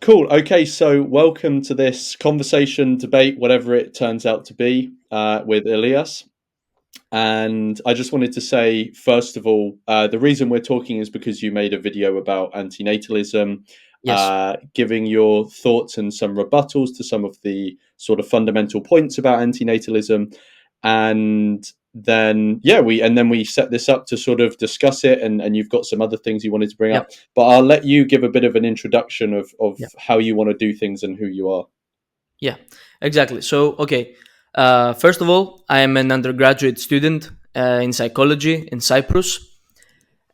Cool. Okay, so welcome to this conversation, debate, whatever it turns out to be, with Elias. And I just wanted to say, first of all, the reason we're talking is because you made a video about antinatalism, Yes. giving your thoughts and some rebuttals to some of the sort of fundamental points about antinatalism. And then we set this up to sort of discuss it, and you've got some other things you wanted to bring Yep. up. But I'll let you give a bit of an introduction of Yeah. how you want to do things and who you are. Yeah. Exactly. So, okay. First of all, I am an undergraduate student in psychology in Cyprus,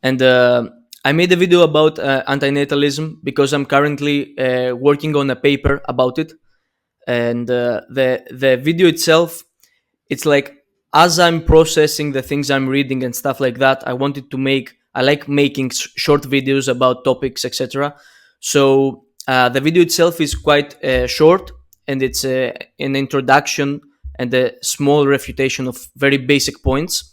and I made a video about antinatalism because I'm currently working on a paper about it. And the video itself, it's like as I'm processing the things I'm reading and stuff like that, I like making short videos about topics, etc. So the video itself is quite short, and it's an introduction and a small refutation of very basic points.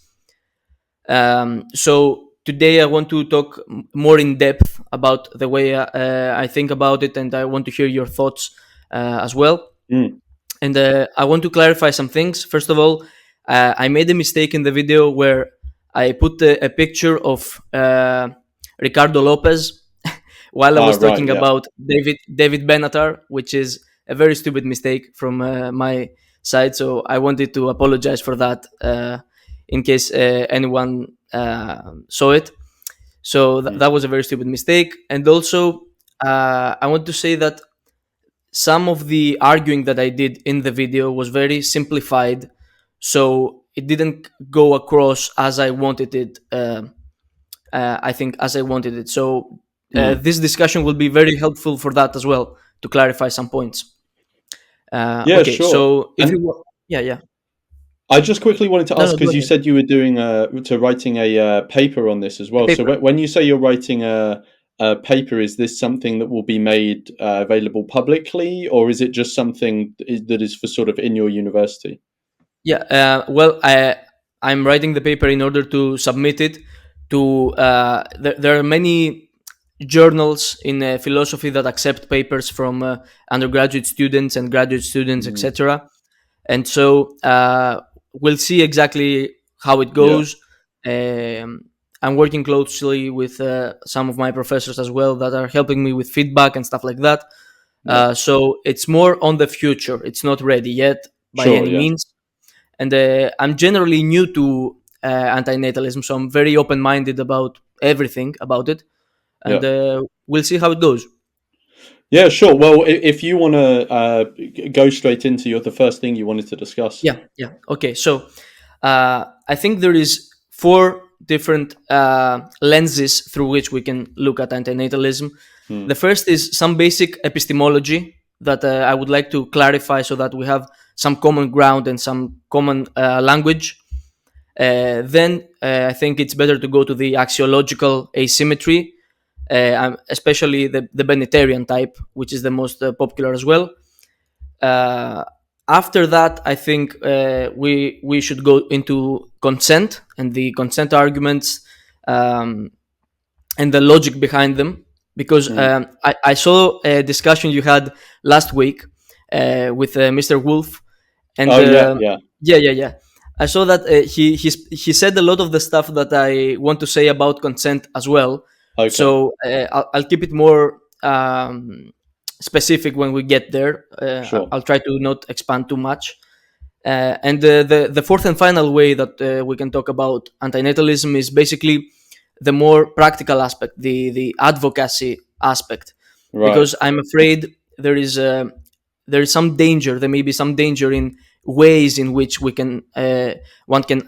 So today I want to talk more in depth about the way I think about it, and I want to hear your thoughts as well. Mm. And I want to clarify some things. First of all, I made a mistake in the video where I put a picture of Ricardo Lopez while I was Right, talking yeah. about David Benatar, which is a very stupid mistake from my side. So I wanted to apologize for that in case anyone saw it. So Mm. that was a very stupid mistake. And also, I want to say that some of the arguing that I did in the video was very simplified, so it didn't go across as I wanted it. I think as I wanted it. So Mm. this discussion will be very helpful for that as well to clarify some points. Yeah, Okay, sure. so if you And yeah, yeah, I just quickly wanted to no, ask no, go because you ahead. said you were doing writing a paper on this as A well. So paper. when you say you're writing a paper, is this something that will be made available publicly, or is it just something that is for sort of in your university? Yeah. Well, I'm writing the paper in order to submit it to. There are many journals in philosophy that accept papers from undergraduate students and graduate students, Mm. etc. And so we'll see exactly how it Yeah, goes. Um, I'm working closely with some of my professors as well that are helping me with feedback and stuff like that. yeah, So it's more on the future. It's not ready yet by sure, any yeah, means. And I'm generally new to antinatalism, so I'm very open-minded about everything about it. And yeah. we'll see how it goes. Yeah, sure. Well, if you want to go straight into the first thing you wanted to discuss. Yeah, yeah. Okay, so I think there is four different lenses through which we can look at antinatalism. Mm. The first is some basic epistemology that I would like to clarify so that we have some common ground and some common language. Then I think it's better to go to the axiological asymmetry, especially the Benatarian type, which is the most popular as well. Uh, After that, I think we should go into consent and the consent arguments, um, and the logic behind them, because Mm. I saw a discussion you had last week with Mr. Wolf, and Oh yeah, yeah. yeah, yeah, yeah. I saw that he said a lot of the stuff that I want to say about consent as well. Okay, So I'll keep it more specific when we get there. sure. I'll try to not expand too much. And the fourth and final way that we can talk about antinatalism is basically the more practical aspect, the advocacy aspect, Right. because I'm afraid there is some danger. There may be some danger in ways in which we can one can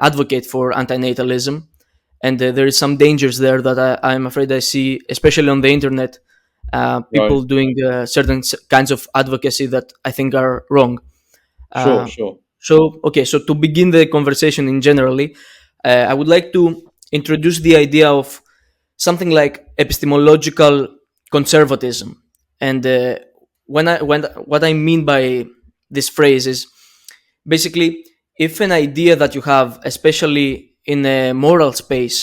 advocate for antinatalism, and there is some dangers there that I'm afraid I see, especially on the internet, Right. people doing certain kinds of advocacy that I think are wrong. Sure, Uh, sure. so, okay, so to begin the conversation in generally, I would like to introduce the idea of something like epistemological conservatism. And when what I mean by this phrase is basically if an idea that you have, especially in a moral space,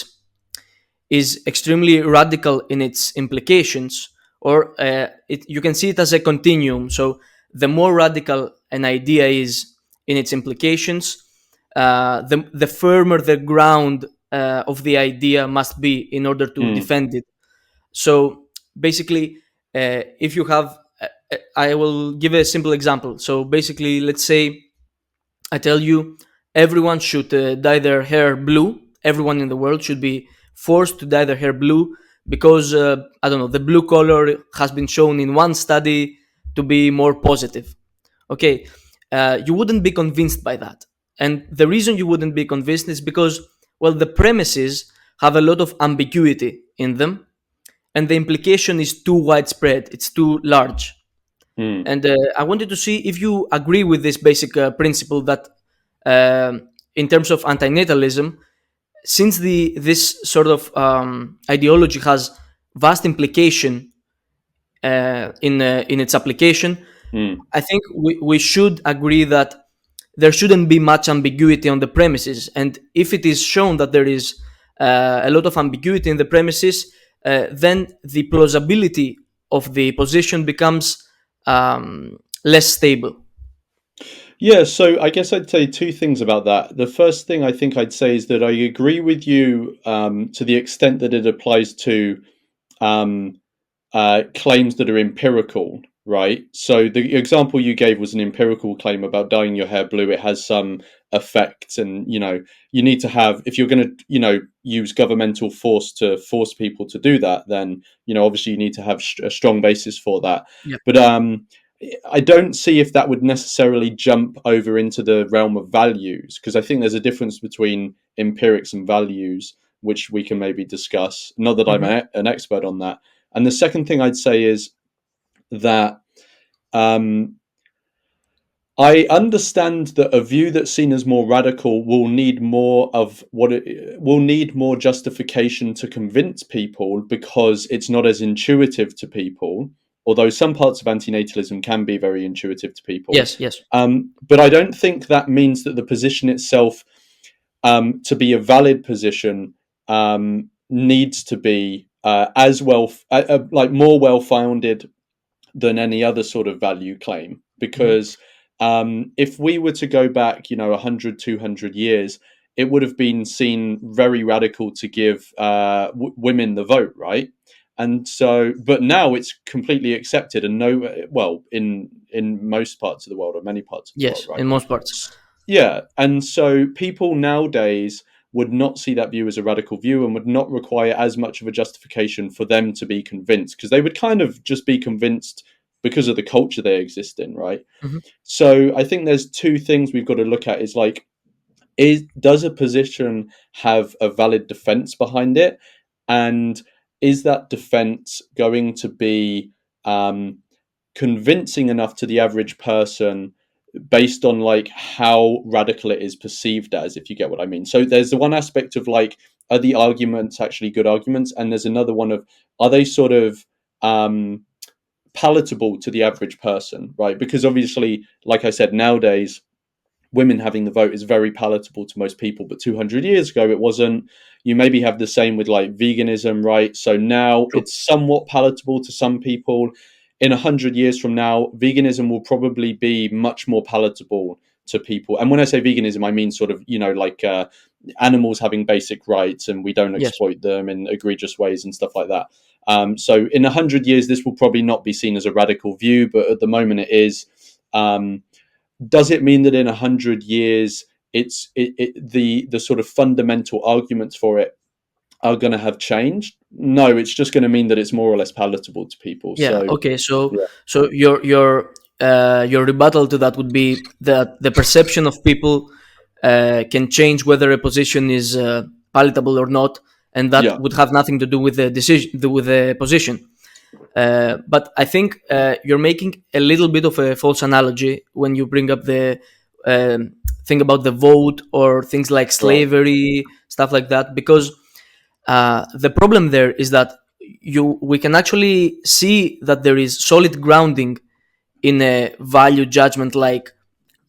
is extremely radical in its implications, or you can see it as a continuum. So the more radical an idea is in its implications, the firmer the ground of the idea must be in order to Mm, defend it. So basically, if you have, I will give a simple example. So basically, let's say I tell you everyone should dye their hair blue. Everyone in the world should be forced to dye their hair blue because I don't know, the blue color has been shown in one study to be more positive. Okay, you wouldn't be convinced by that, and the reason you wouldn't be convinced is because, well, the premises have a lot of ambiguity in them, and the implication is too widespread. It's too large. mm. And I wanted to see if you agree with this basic principle that, in terms of antinatalism, since this sort of ideology has vast implication in its application, Mm. I think we should agree that there shouldn't be much ambiguity on the premises. And if it is shown that there is a lot of ambiguity in the premises, then the plausibility of the position becomes less stable. Yeah, so I guess I'd say two things about that. The first thing I think I'd say is that I agree with you to the extent that it applies to um, claims that are empirical, right? So the example you gave was an empirical claim about dyeing your hair blue. It has some effect, and you need to have, if you're going to use governmental force to force people to do that, then obviously you need to have a strong basis for that. Yeah. But I don't see if that would necessarily jump over into the realm of values, because I think there's a difference between empirics and values, which we can maybe discuss. Not that I'm Hmm. an expert on that. And the second thing I'd say is that um, I understand that a view that's seen as more radical will need more of what it will need more justification to convince people, because it's not as intuitive to people. Although some parts of antinatalism can be very intuitive to people, Yes. Yes. but I don't think that means that the position itself, to be a valid position, needs to be as well, like more well founded than any other sort of value claim. Hmm. Because if we were to go back 100, 200 years, it would have been seen very radical to give women the vote, right? And so, but now it's completely accepted, and well, in most parts of the world, or many parts of the world, Yes. right? In most parts. Yeah, and so people nowadays would not see that view as a radical view, and would not require as much of a justification for them to be convinced, because they would kind of just be convinced because of the culture they exist in, right? Hmm. So I think there's two things we've got to look at: is like, does a position have a valid defense behind it, and is that defense going to be um, convincing enough to the average person, based on like how radical it is perceived as, if you get what I mean. So there's the one aspect of like, are the arguments actually good arguments, and there's another one of, are they sort of palatable to the average person, right? Because obviously, like I said, nowadays women having the vote is very palatable to most people, but 200 years ago it wasn't. You maybe have the same with like veganism, right? So now True. it's somewhat palatable to some people. In 100 years from now, veganism will probably be much more palatable to people. And when I say veganism, I mean sort of, like animals having basic rights, and we don't Yes. exploit them in egregious ways and stuff like that. So in 100 years, this will probably not be seen as a radical view, but at the moment it is. Does it mean that in 100 years, the sort of fundamental arguments for it are going to have changed? No, it's just going to mean that it's more or less palatable to people. Yeah. So Okay. So yeah, so your rebuttal to that would be that the perception of people can change whether a position is palatable or not, and that yeah, would have nothing to do with the decision, with the position. But I think you're making a little bit of a false analogy when you bring up the thing about the vote or things like right, slavery, stuff like that, because the problem there is that we can actually see that there is solid grounding in a value judgment like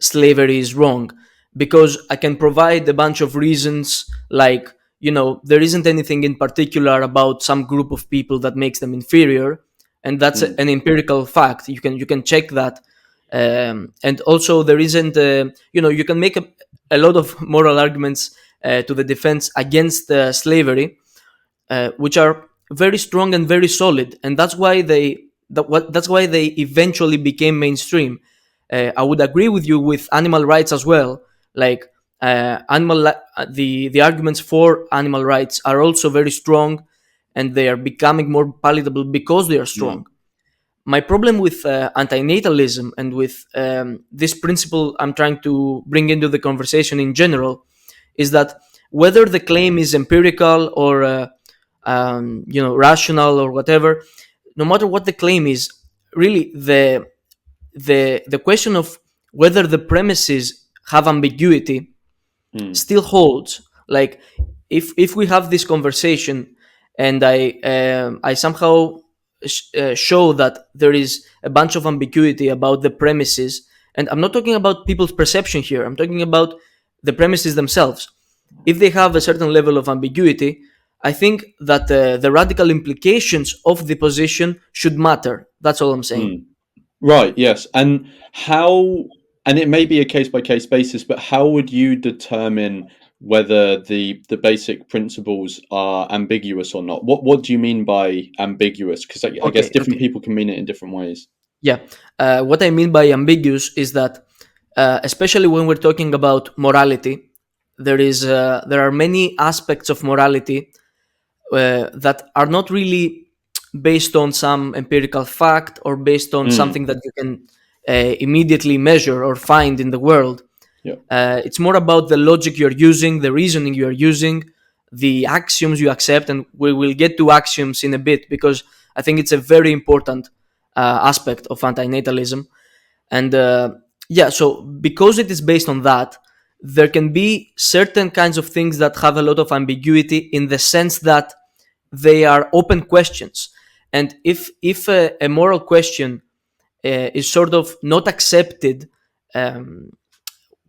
slavery is wrong, because I can provide a bunch of reasons like, there isn't anything in particular about some group of people that makes them inferior, and that's Mm. an empirical fact. You can check that, and also there isn't you can make a lot of moral arguments to the defense against slavery, which are very strong and very solid, and that's why they eventually became mainstream. I would agree with you with animal rights as well. Like the arguments for animal rights are also very strong, and they are becoming more palatable because they are Mm. strong. My problem with antinatalism and with this principle I'm trying to bring into the conversation in general is that whether the claim is empirical or rational or whatever, no matter what the claim is, really the question of whether the premises have ambiguity Mm. still holds. Like if we have this conversation and I somehow show that there is a bunch of ambiguity about the premises, and I'm not talking about people's perception here, I'm talking about the premises themselves. If they have a certain level of ambiguity, I think that the radical implications of the position should matter. That's all I'm saying. Mm. Right, yes. And how, and it may be a case by case basis, but how would you determine whether the basic principles are ambiguous or not? What do you mean by ambiguous? Because I guess Okay, different okay. people can mean it in different ways. Yeah. What I mean by ambiguous is that, especially when we're talking about morality, there are many aspects of morality that are not really based on some empirical fact or based on Mm. something that you can immediately measure or find in the world. Yeah. It's more about the logic you're using, the reasoning you're using, the axioms you accept, and we will get to axioms in a bit because I think it's a very important aspect of antinatalism. And yeah, so because it is based on that, there can be certain kinds of things that have a lot of ambiguity in the sense that they are open questions. And if a moral question is sort of not accepted, um,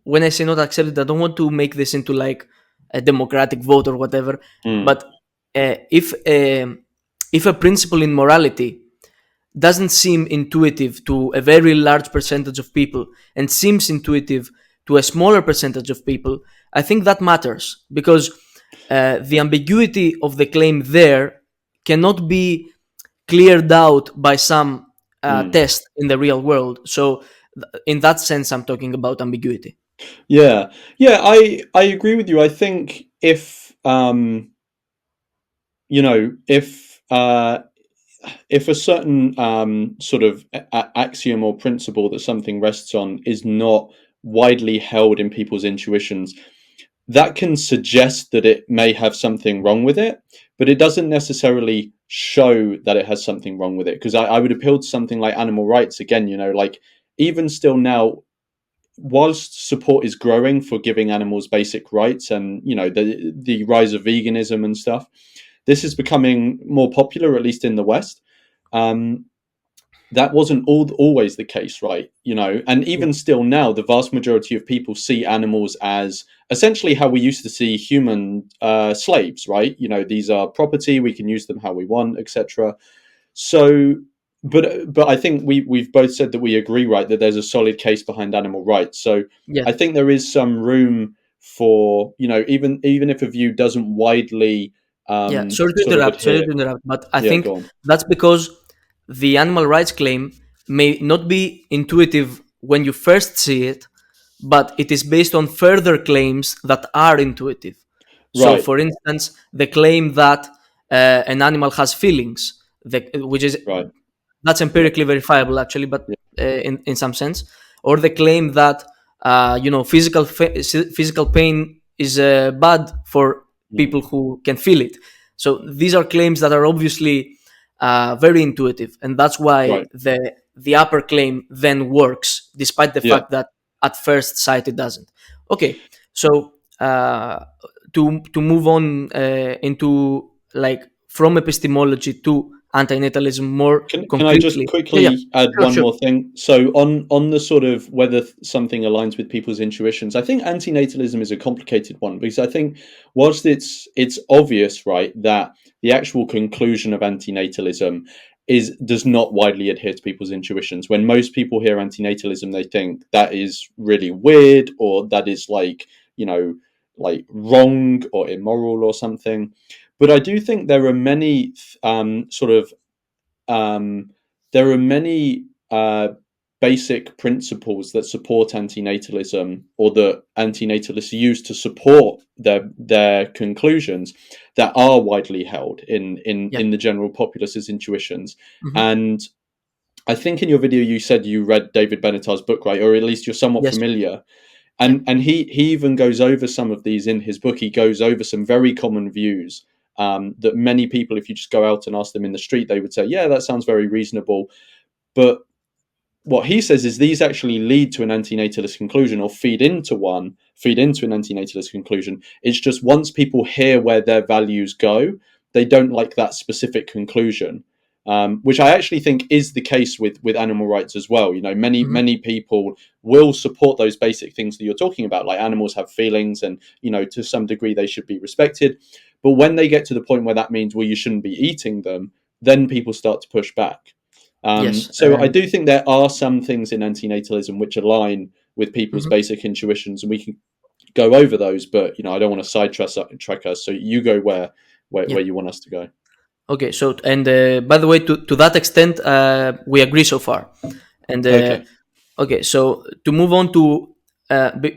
when I say not accepted, I don't want to make this into like a democratic vote or whatever. Mm. But if a principle in morality doesn't seem intuitive to a very large percentage of people and seems intuitive to a smaller percentage of people, I think that matters because the ambiguity of the claim there cannot be cleared out by some Mm. test in the real world. So, in that sense, I'm talking about ambiguity. Yeah. Yeah, I agree with you. I think if a certain sort of axiom or principle that something rests on is not widely held in people's intuitions, that can suggest that it may have something wrong with it, but it doesn't necessarily show that it has something wrong with it. Because I would appeal to something like animal rights again, like even still now, whilst support is growing for giving animals basic rights and, the rise of veganism and stuff, this is becoming more popular, at least in the West. Um, that wasn't always the case, right? And Yeah. even still now, the vast majority of people see animals as essentially how we used to see human slaves, right? These are property, we can use them how we want, etc. So, but I think we've both said that we agree, right, that there's a solid case behind animal rights. So Yes. I think there is some room for, even if a view doesn't widely Yeah. Sorry to sort of interrupt. Sorry adhere. to interrupt. But I Yeah, think go on. that's because the animal rights claim may not be intuitive when you first see it, but it is based on further claims that are intuitive. So, Right, for instance, the claim that an animal has feelings, which is right. that's Yeah, empirically verifiable actually, but yeah. in some sense, or the claim that physical pain is bad for Mm. people who can feel it. So these are claims that are obviously very intuitive, and that's why Right. the upper claim then works, despite the Yeah. fact that at first sight it doesn't. Okay, so to move on into like from epistemology to antinatalism more Can I just concretely. Yeah, yeah, quickly add sure, one sure. more thing? So on the sort of whether something aligns with people's intuitions, I think antinatalism is a complicated one because I think whilst it's obvious, right, that the actual conclusion of antinatalism does not widely adhere to people's intuitions. When most people hear antinatalism, they think that is really weird, or that is like, like wrong or immoral or something. But I do think there are many sort of there are many basic principles that support antinatalism, or that antinatalists use to support their conclusions, that are widely held Yeah. in the general populace's intuitions. Hmm. And I think in your video you said you read David Benatar's book, right? Or at least you're somewhat Yes. familiar. Yeah. And he even goes over some of these in his book. He goes over some very common views that many people, if you just go out and ask them in the street, they would say, yeah, that sounds very reasonable. But what he says is these actually lead to an antinatalist conclusion, or feed into an antinatalist conclusion. It's just once people hear where their values go, they don't like that specific conclusion, which I actually think is the case with animal rights as well. Hmm. Many people will support those basic things that you're talking about, like animals have feelings, and to some degree they should be respected. But when they get to the point where that means, well, you shouldn't be eating them, then people start to push back. Yes. So I do think there are some things in antinatalism which align with people's Mhm. basic intuitions, and we can go over those. But I don't want to sidetrack us. So you go Yeah. where you want us to go. Okay. So, and by the way, to that extent, we agree so far. And Okay. okay, so to move on to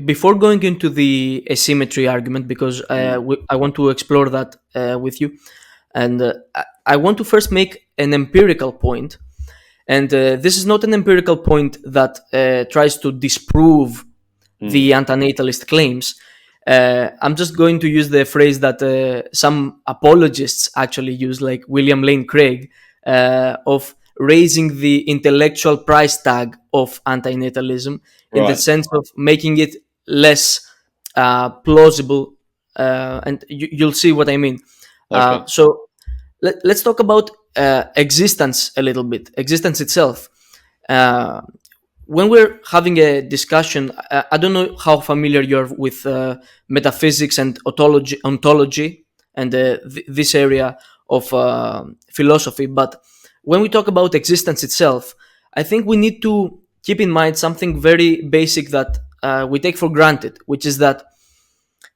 before going into the asymmetry argument, because Mm. I want to explore that with you, and I want to first make an empirical point, and this is not an empirical point that tries to disprove the Mm. antinatalist claims. I'm just going to use the phrase that some apologists actually use, like William Lane Craig, of raising the intellectual price tag of antinatalism, in the Right. sense of making it less plausible. And you'll see what I mean. Okay. So let's talk about existence a little bit, existence itself. Uh, when we're having a discussion, I don't know how familiar you're with metaphysics and ontology and this area of philosophy, but when we talk about existence itself, I think we need to keep in mind something very basic that we take for granted, which is that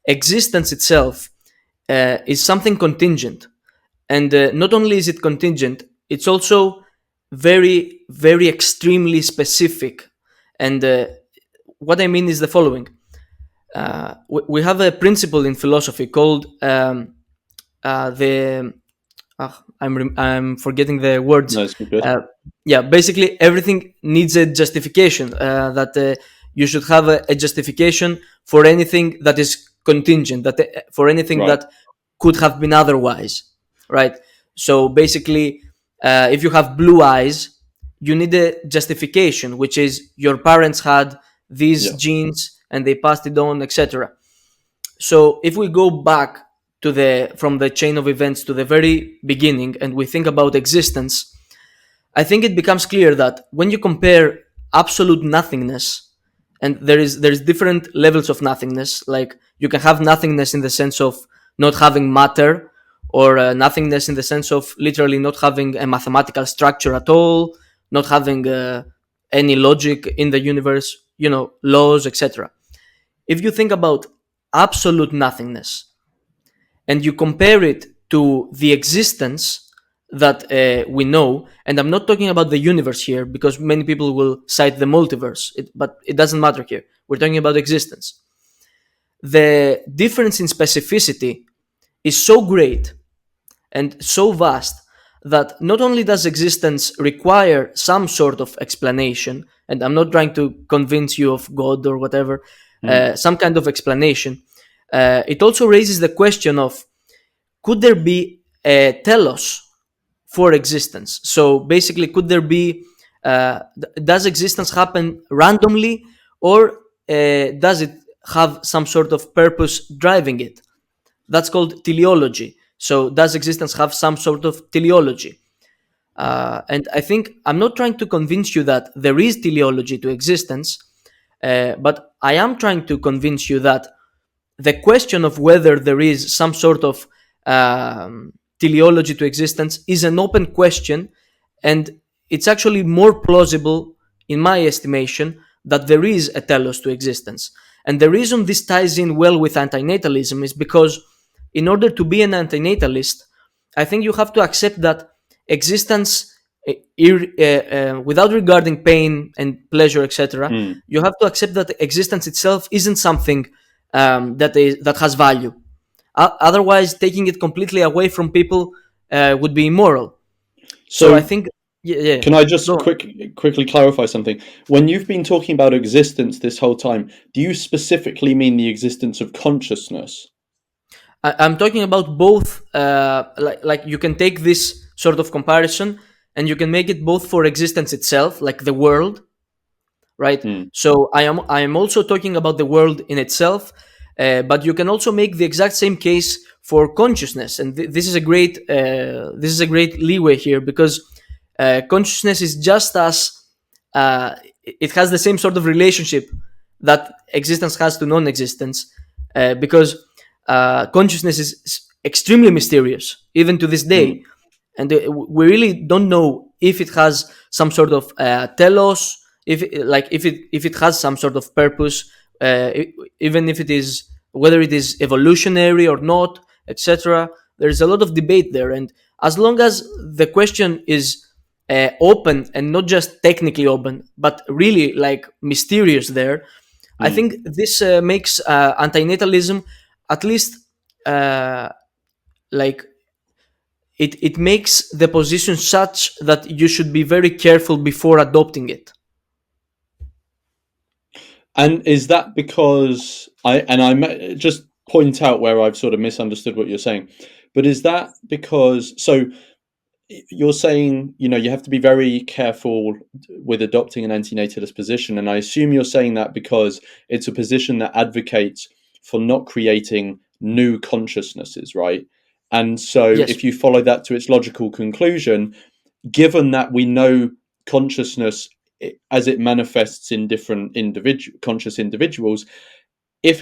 existence itself is something contingent. And not only is it contingent, it's also very, very extremely specific. And what I mean is the following: we have a principle in philosophy called the I'm forgetting the words. No, it's good. Uh, yeah, basically everything needs a justification. That you should have a justification for anything that is contingent. That for anything Right. that could have been otherwise, right? So basically, if you have blue eyes, you need a justification, which is your parents had these Yeah. genes and they passed it on, etc. So if we go back to the from the chain of events to the very beginning and we think about existence, I think it becomes clear that when you compare absolute nothingness, and there's different levels of nothingness. Like you can have nothingness in the sense of not having matter, or nothingness in the sense of literally not having a mathematical structure at all, not having any logic in the universe, laws, etc. If you think about absolute nothingness and you compare it to the existence that we know, and I'm not talking about the universe here because many people will cite the multiverse, but it doesn't matter here. We're talking about existence. The difference in specificity is so great and so vast that not only does existence require some sort of explanation, and I'm not trying to convince you of God or whatever, Mm. some kind of explanation, it also raises the question of, could there be a telos for existence? So basically, could there be, does existence happen randomly, or does it have some sort of purpose driving it? That's called teleology. So does existence have some sort of teleology? And I think I'm not trying to convince you that there is teleology to existence, but I am trying to convince you that the question of whether there is some sort of teleology to existence is an open question, And it's actually more plausible, in my estimation, that there is a telos to existence. And the reason this ties in well with antinatalism is because, in order to be an antinatalist, I think you have to accept that existence, without regarding pain and pleasure, etc., Mm. you have to accept that existence itself isn't something that has value. Otherwise, taking it completely away from people would be immoral. So I So think, yeah. can I just Go on. quickly clarify something? When you've been talking about existence this whole time, do you specifically mean the existence of consciousness? I'm talking about both. Like you can take this sort of comparison, and you can make it both for existence itself, like the world, right? Mm. So I am also talking about the world in itself, but you can also make the exact same case for consciousness, and this is a great leeway here, because consciousness is just as it has the same sort of relationship that existence has to non-existence, because consciousness is extremely mysterious even to this day, Mm. and we really don't know if it has some sort of telos, if it has some sort of purpose, even if it is, whether it is evolutionary or not, etc. There's a lot of debate there, and as long as the question is open, and not just technically open but really like mysterious there, I Mm. think this makes antinatalism, at least, uh, like it makes the position such that you should be very careful before adopting it. And is that because just point out where I've sort of misunderstood what you're saying, but is that because you're saying, you have to be very careful with adopting an antinatalist position, and I assume you're saying that because it's a position that advocates for not creating new consciousnesses, right? And so Yes, if you follow that to its logical conclusion, given that we know consciousness as it manifests in different conscious individuals, if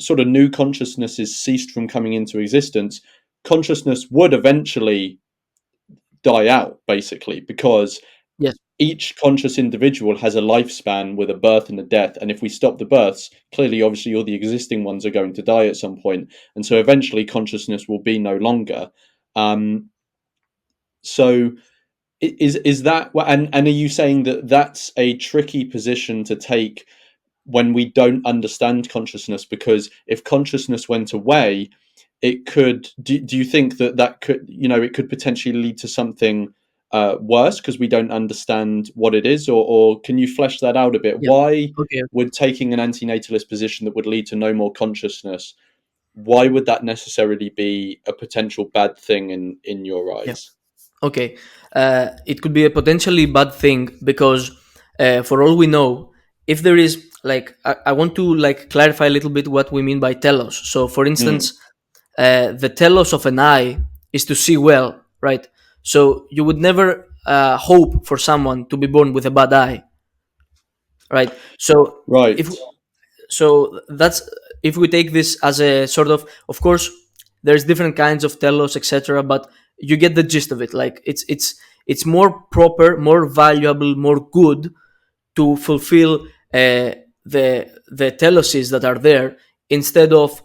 sort of new consciousnesses ceased from coming into existence, consciousness would eventually die out, basically, because yes, each conscious individual has a lifespan with a birth and a death, and if we stop the births, clearly obviously all the existing ones are going to die at some point, and so eventually consciousness will be no longer. Um, so is that, and are you saying that that's a tricky position to take when we don't understand consciousness, because if consciousness went away, it could do you think that could, it could potentially lead to something worse because we don't understand what it is, or can you flesh that out a bit? yeah, Why okay, would taking an antinatalist position that would lead to no more consciousness, why would that necessarily be a potential bad thing in your yeah, eyes? okay. It could be a potentially bad thing because, for all we know, if there is, like, I want to like clarify a little bit what we mean by telos. So for Mm, instance, the telos of an eye is to see well, right? So you would never hope for someone to be born with a bad eye, right? So if right. that's, if we take this as a sort of course there's different kinds of telos, etc., but you get the gist of it. Like it's more proper, more valuable, more good to fulfill the teloses that are there, instead of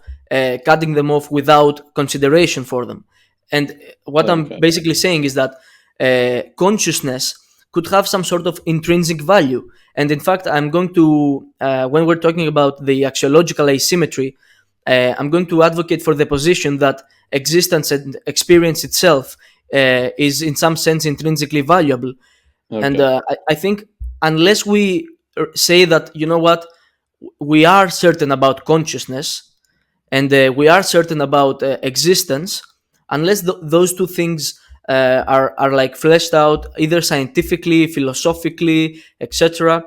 cutting them off without consideration for them. And what I'm Okay. basically saying is that consciousness could have some sort of intrinsic value. And in fact, I'm going to, when we're talking about the axiological asymmetry, I'm going to advocate for the position that existence and experience itself is in some sense intrinsically valuable. And Okay. I think, unless we say that, you know what, we are certain about consciousness, and we are certain about existence, unless those two things are like fleshed out either scientifically, philosophically, etc.,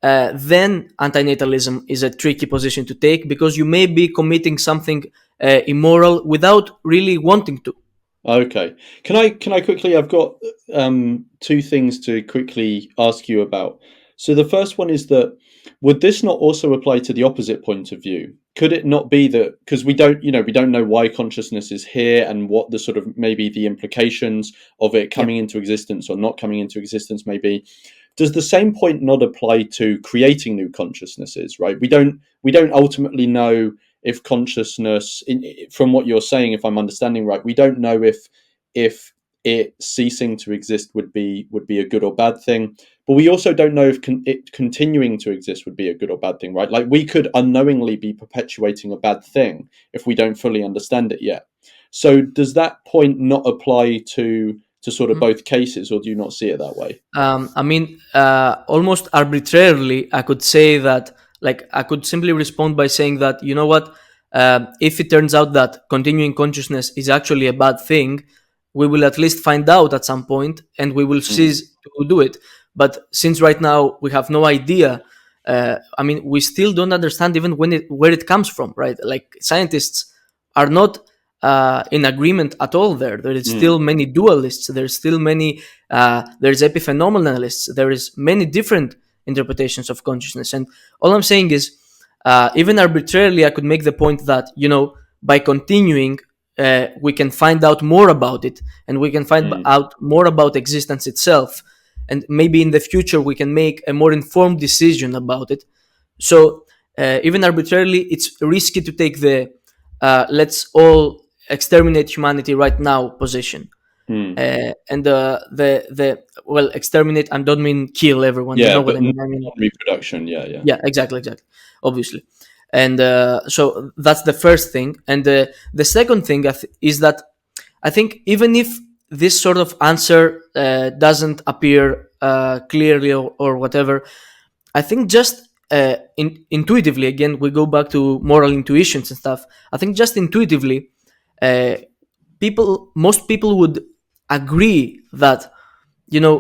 then antinatalism is a tricky position to take, because you may be committing something immoral without really wanting to. Okay. Can I quickly? I've got two things to quickly ask you about. So the first one is that, would this not also apply to the opposite point of view? Could it not be that, because we don't know why consciousness is here and what the sort of maybe the implications of it Yeah. coming into existence or not coming into existence may be? Does the same point not apply to creating new consciousnesses? Right? We don't ultimately know if consciousness, from what you're saying, if I'm understanding right, we don't know if it ceasing to exist would be a good or bad thing, but we also don't know if it continuing to exist would be a good or bad thing, right? Like we could unknowingly be perpetuating a bad thing if we don't fully understand it yet. So does that point not apply to sort of Mhm. both cases, or do you not see it that way? I mean, almost arbitrarily, I could say that, like, I could simply respond by saying that, you know what, if it turns out that continuing consciousness is actually a bad thing, we will at least find out at some point and we will Mm, cease to do it. But since right now we have no idea, I mean, we still don't understand even where it comes from, right? Like, scientists are not in agreement at all there. There is still mm, many dualists. There's still many there's epiphenomenalists. There is many different interpretations of consciousness, and all I'm saying is, even arbitrarily, I could make the point that, by continuing, we can find out more about it, and we can find mm, out more about existence itself, and maybe in the future we can make a more informed decision about it. So even arbitrarily, it's risky to take the let's all exterminate humanity right now position. mm. And the well, exterminate, I don't mean kill everyone. You Yeah, know what but I mean? I mean, non-reproduction. Yeah, yeah. yeah, exactly, obviously. And so that's the first thing. And the second thing is that I think even if this sort of answer doesn't appear clearly, or whatever, I think just intuitively, again, we go back to moral intuitions and stuff. I think just intuitively, uh, most people would agree that, you know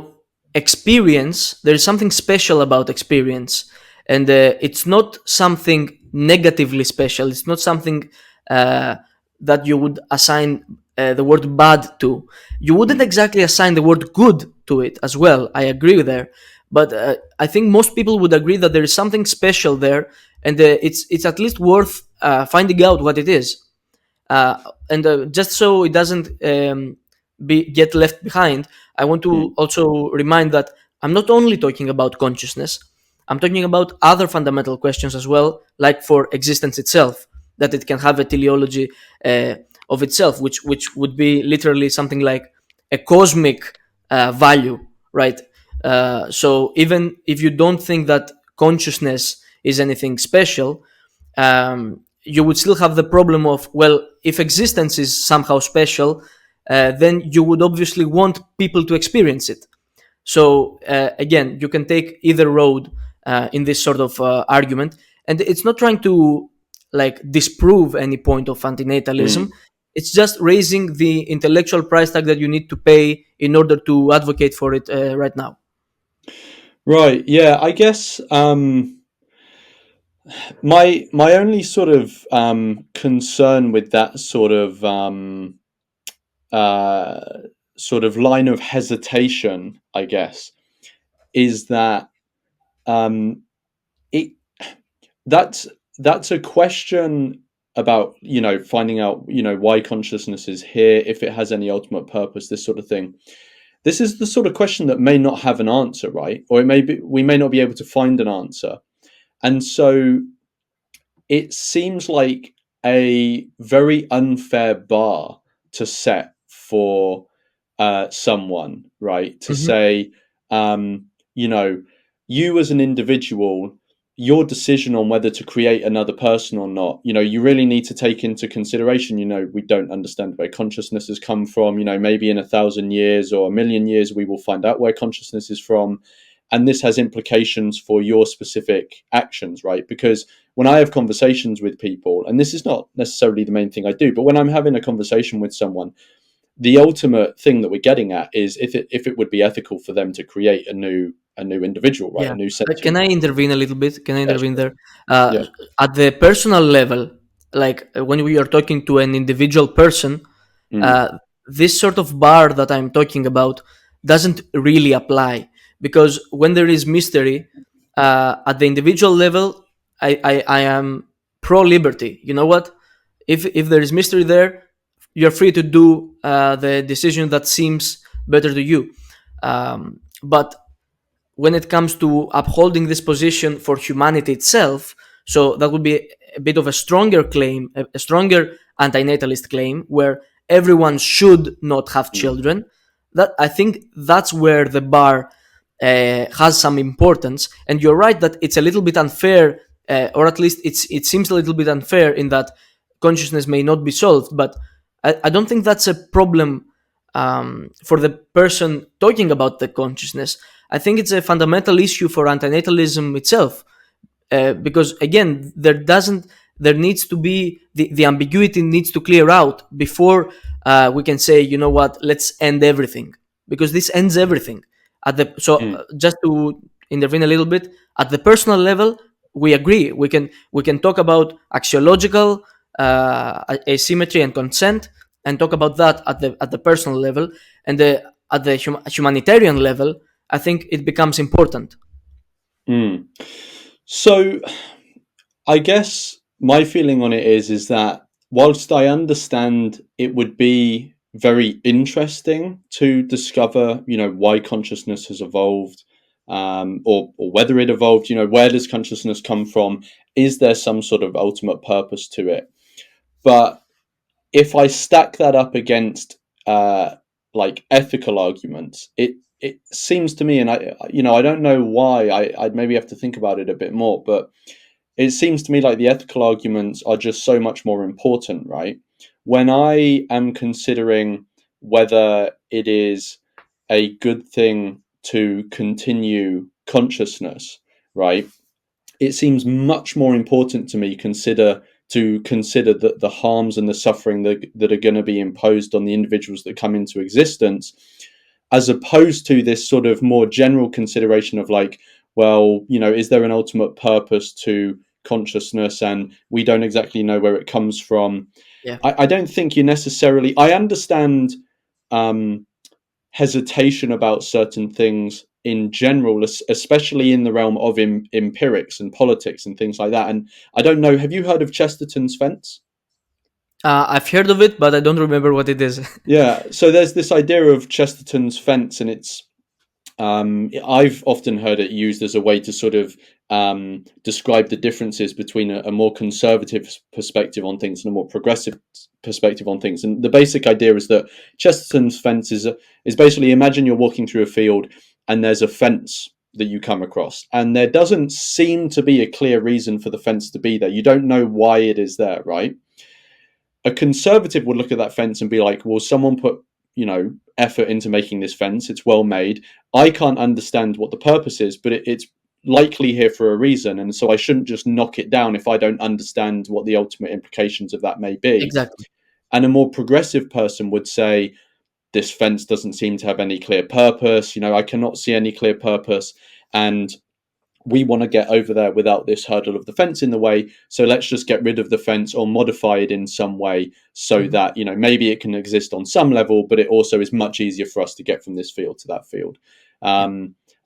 experience, there's something special about experience, and it's not something negatively special. It's not something uh, that you would assign the word bad to. You wouldn't Mm, exactly assign the word good to it as well. I agree with there, but I think most people would agree that there is something special there, and it's at least worth finding out what it is. And just so it doesn't get left behind, I want mm, to also remind that I'm not only talking about consciousness. I'm talking about other fundamental questions as well, like for existence itself, that it can have a teleology uh, of itself, which would be literally something like a cosmic value, right? So even if you don't think that consciousness is anything special, you would still have the problem of, well, if existence is somehow special, then you would obviously want people to experience it. So again, you can take either road in this sort of argument, and it's not trying to, like, disprove any point of antinatalism. mm. It's just raising the intellectual price tag that you need to pay in order to advocate for it right now. Right. Yeah. I guess my only sort of concern with that uh, sort of line of hesitation, I guess, is that um, it that's that's a question about finding out why consciousness is here, if it has any ultimate purpose, this sort of thing. This is the sort of question that may not have an answer, right? Or it may be we may not be able to find an answer, and so it seems like a very unfair bar to set for someone, right? To Hmm. say, you know, you as an individual, your decision on whether to create another person or not, you really need to take into consideration, we don't understand where consciousness has come from. Maybe in 1,000 years or 1,000,000 years, we will find out where consciousness is from. And this has implications for your specific actions, right? Because when I have conversations with people, and this is not necessarily the main thing I do, but when I'm having a conversation with someone, the ultimate thing that we're getting at is if it would be ethical for them to create a new individual, right? Yeah. A new Can sentient. I intervene a little bit? Can I Yeah, intervene sure. there? Yeah. At the personal level, like when we are talking to an individual person, Mm, uh, this sort of bar that I'm talking about doesn't really apply, because when there is mystery, at the individual level, I am pro liberty. You know what? If there is mystery there, you're free to do the decision that seems better to you. But when it comes to upholding this position for humanity itself, so that would be a bit of a stronger claim, a stronger antinatalist claim, where everyone should not have mm, children. That I think that's where the bar has some importance. And you're right that it's a little bit unfair, or at least it seems a little bit unfair in that consciousness may not be solved. But I don't think that's a problem for the person talking about the consciousness. I think it's a fundamental issue for antinatalism itself, because again, there needs to be the ambiguity needs to clear out before we can say, you know what, let's end everything, because this ends everything. mm, Just to intervene a little bit, at the personal level, we agree. We can talk about axiological asymmetry and consent, and talk about that at the personal level, and at the humanitarian level, I think it becomes important. mm. So I guess my feeling on it is that whilst I understand it would be very interesting to discover, why consciousness has evolved, or whether it evolved, where does consciousness come from? Is there some sort of ultimate purpose to it? But if I stack that up against like ethical arguments, it seems to me, and I don't know why. I'd maybe have to think about it a bit more, but it seems to me like the ethical arguments are just so much more important, right? When I am considering whether it is a good thing to continue consciousness, right? It seems much more important to me consider the harms and the suffering that are going to be imposed on the individuals that come into existence, as opposed to this sort of more general consideration of like, well, is there an ultimate purpose to consciousness, and we don't exactly know where it comes from. Yeah. I don't think you necessarily. I understand um, hesitation about certain things in general, especially in the realm of empirics and politics and things like that. And I don't know. Have you heard of Chesterton's fence? I've heard of it, but I don't remember what it is. Yeah. So there's this idea of Chesterton's fence, and I've often heard it used as a way to sort of describe the differences between a more conservative perspective on things and a more progressive perspective on things. And the basic idea is that Chesterton's fence is basically, imagine you're walking through a field and there's a fence that you come across, and there doesn't seem to be a clear reason for the fence to be there. You don't know why it is there, right? A conservative would look at that fence and be like, well, someone put, effort into making this fence. It's well made. I can't understand what the purpose is, but it's likely here for a reason. And so I shouldn't just knock it down if I don't understand what the ultimate implications of that may be. Exactly. And a more progressive person would say, this fence doesn't seem to have any clear purpose. I cannot see any clear purpose. And we want to get over there without this hurdle of the fence in the way. So let's just get rid of the fence or modify it in some way so Mhm. that, maybe it can exist on some level, but it also is much easier for us to get from this field to that field. Yeah.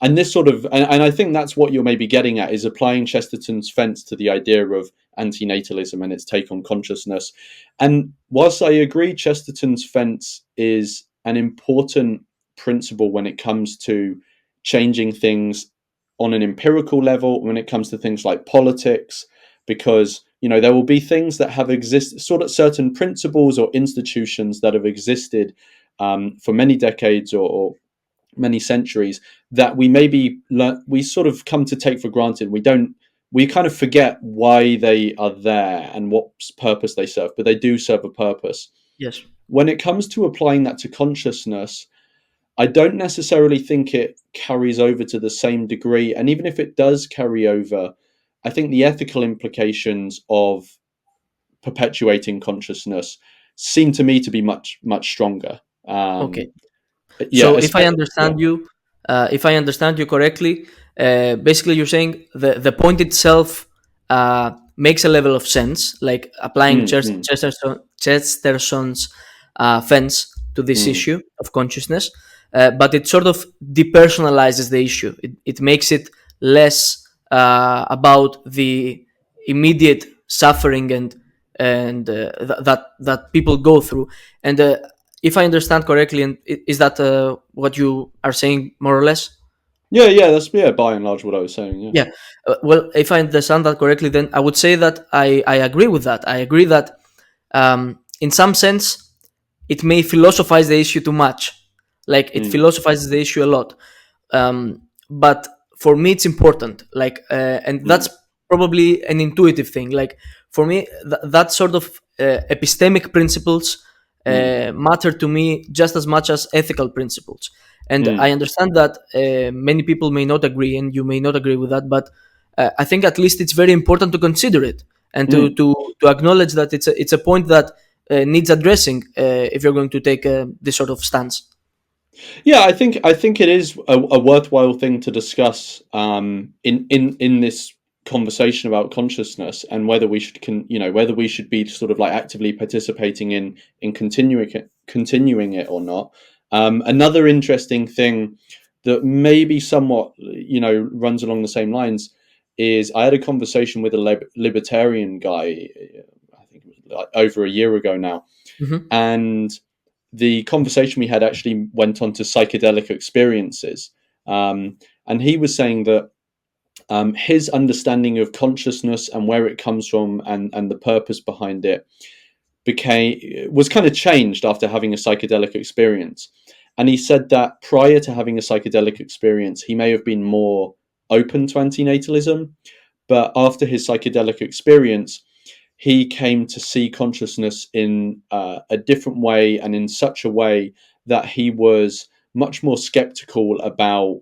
And this sort of, and I think that's what you're maybe getting at, is applying Chesterton's fence to the idea of antinatalism and its take on consciousness. And whilst I agree Chesterton's fence is an important principle when it comes to changing things on an empirical level, when it comes to things like politics, because there will be things that have existed, sort of certain principles or institutions that have existed for many decades or many centuries, that we sort of come to take for granted. We kind of forget why they are there and what purpose they serve, but they do serve a purpose. Yes. When it comes to applying that to consciousness, I don't necessarily think it carries over to the same degree. And even if it does carry over, I think the ethical implications of perpetuating consciousness seem to me to be much, much stronger. Okay. Yeah, So yeah. if I understand you correctly, basically you're saying the point itself makes a level of sense, like applying Mm, mm, Chesterton's fence to this mm, issue of consciousness, but it sort of depersonalizes the issue. It makes it less about the immediate suffering and that people go through. And if I understand correctly, and is that what you are saying more or less? Yeah, yeah, that's yeah, by and large what I was saying. Yeah. Yeah. Well, if I understand that correctly, then I would say that I agree with that. I agree that in some sense it may philosophize the issue too much. Like it Mm, philosophizes the issue a lot. But for me it's important, like and mm, that's probably an intuitive thing. Like for me that sort of epistemic principles mm, matter to me just as much as ethical principles. And mm, I understand that many people may not agree, and you may not agree with that, but I think at least it's very important to consider it, and to mm. to, to acknowledge that it's a point that needs addressing if you're going to take this sort of stance. Yeah, I think it is a worthwhile thing to discuss in this conversation about consciousness, and whether we should whether we should be sort of like actively participating in continuing it or not. Another interesting thing that maybe somewhat runs along the same lines is I had a conversation with a libertarian guy. I think it was like over a year ago now, Hmm. and the conversation we had actually went on to psychedelic experiences. And he was saying that his understanding of consciousness and where it comes from, and the purpose behind it was kind of changed after having a psychedelic experience. And he said that prior to having a psychedelic experience, he may have been more open to antinatalism, but after his psychedelic experience, he came to see consciousness in a different way, and in such a way that he was much more skeptical about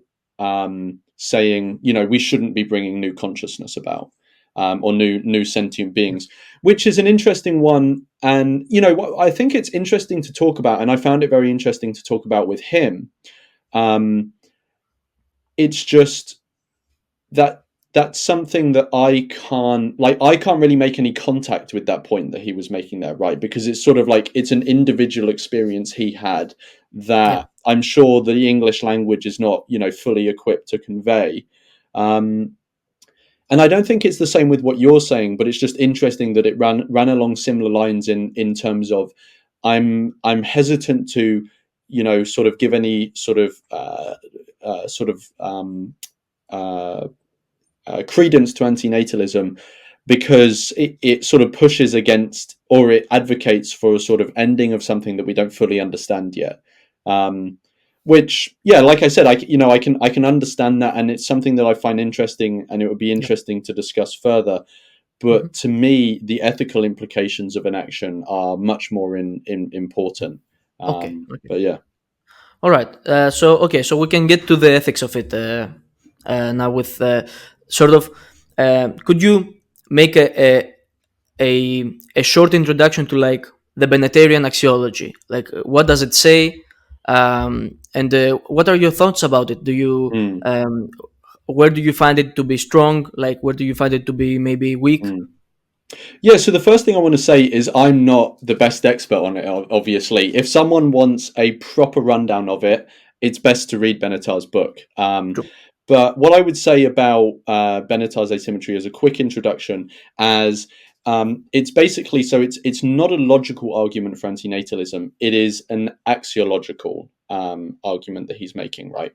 saying, we shouldn't be bringing new consciousness about, or new sentient beings, which is an interesting one. And I think it's interesting to talk about, and I found it very interesting to talk about with him. Um, it's just that that's something that I can't really make any contact with that point that he was making there, right? Because it's sort of like it's an individual experience he had Yeah. that I'm sure the English language is not, fully equipped to convey. Um, and I don't think it's the same with what you're saying, but it's just interesting that it ran along similar lines in terms of I'm hesitant to, sort of give any sort of uh, credence to antinatalism, because it sort of pushes against, or it advocates for a sort of ending of something that we don't fully understand yet. Um, which, yeah, like I said, I can understand that, and it's something that I find interesting, and it would be Yeah. interesting to discuss further. Hmm. But to me, the ethical implications of an action are much more important. Okay. Okay. But yeah. All right. So we can get to the ethics of it now with sort of. Could you make a short introduction to like the Benatarian axiology? Like, what does it say? And what are your thoughts about it? Do you Mm, where do you find it to be strong? Like, where do you find it to be maybe weak? mm. Yeah, so the first thing I want to say is I'm not the best expert on it, obviously. If someone wants a proper rundown of it, it's best to read Benatar's book. True. But what I would say about Benatar's asymmetry as a quick introduction, as it's basically, so it's not a logical argument for antinatalism. It is an axiological argument that he's making, right?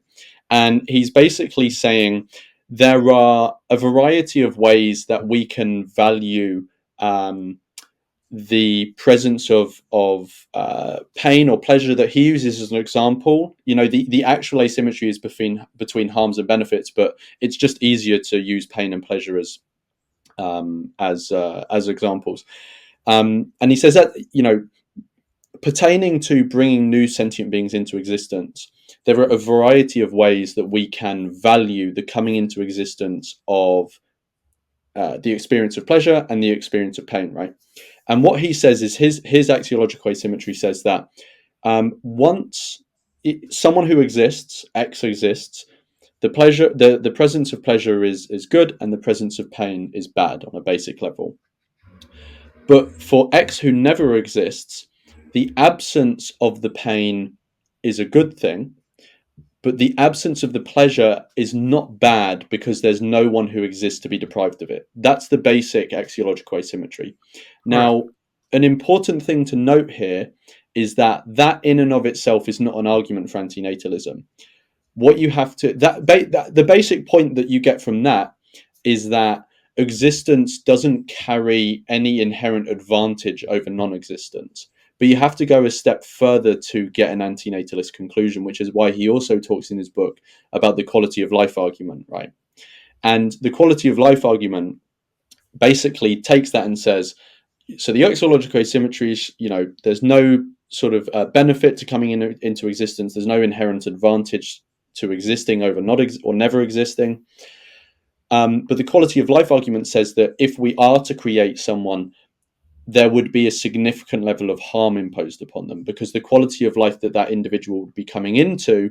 And he's basically saying there are a variety of ways that we can value um, the presence of pain or pleasure, that he uses as an example. The actual asymmetry is between harms and benefits, but it's just easier to use pain and pleasure as examples. And he says that pertaining to bringing new sentient beings into existence, there are a variety of ways that we can value the coming into existence of the experience of pleasure and the experience of pain, right? And what he says is his axiological asymmetry says that once someone who exists, X exists, the presence of pleasure is good, and the presence of pain is bad on a basic level. But for X who never exists, the absence of the pain is a good thing, but the absence of the pleasure is not bad because there's no one who exists to be deprived of it. That's the basic axiological asymmetry. Correct. Now, an important thing to note here is that in and of itself is not an argument for antinatalism. What you have to the basic point that you get from that is that existence doesn't carry any inherent advantage over non-existence. But you have to go a step further to get an antinatalist conclusion, which is why he also talks in his book about the quality of life argument, right? And the quality of life argument basically takes that and says, so the axiological asymmetry is, there's no sort of benefit to coming into existence. There's no inherent advantage to existing over or never existing. But the quality of life argument says that if we are to create someone, there would be a significant level of harm imposed upon them, because the quality of life that individual would be coming into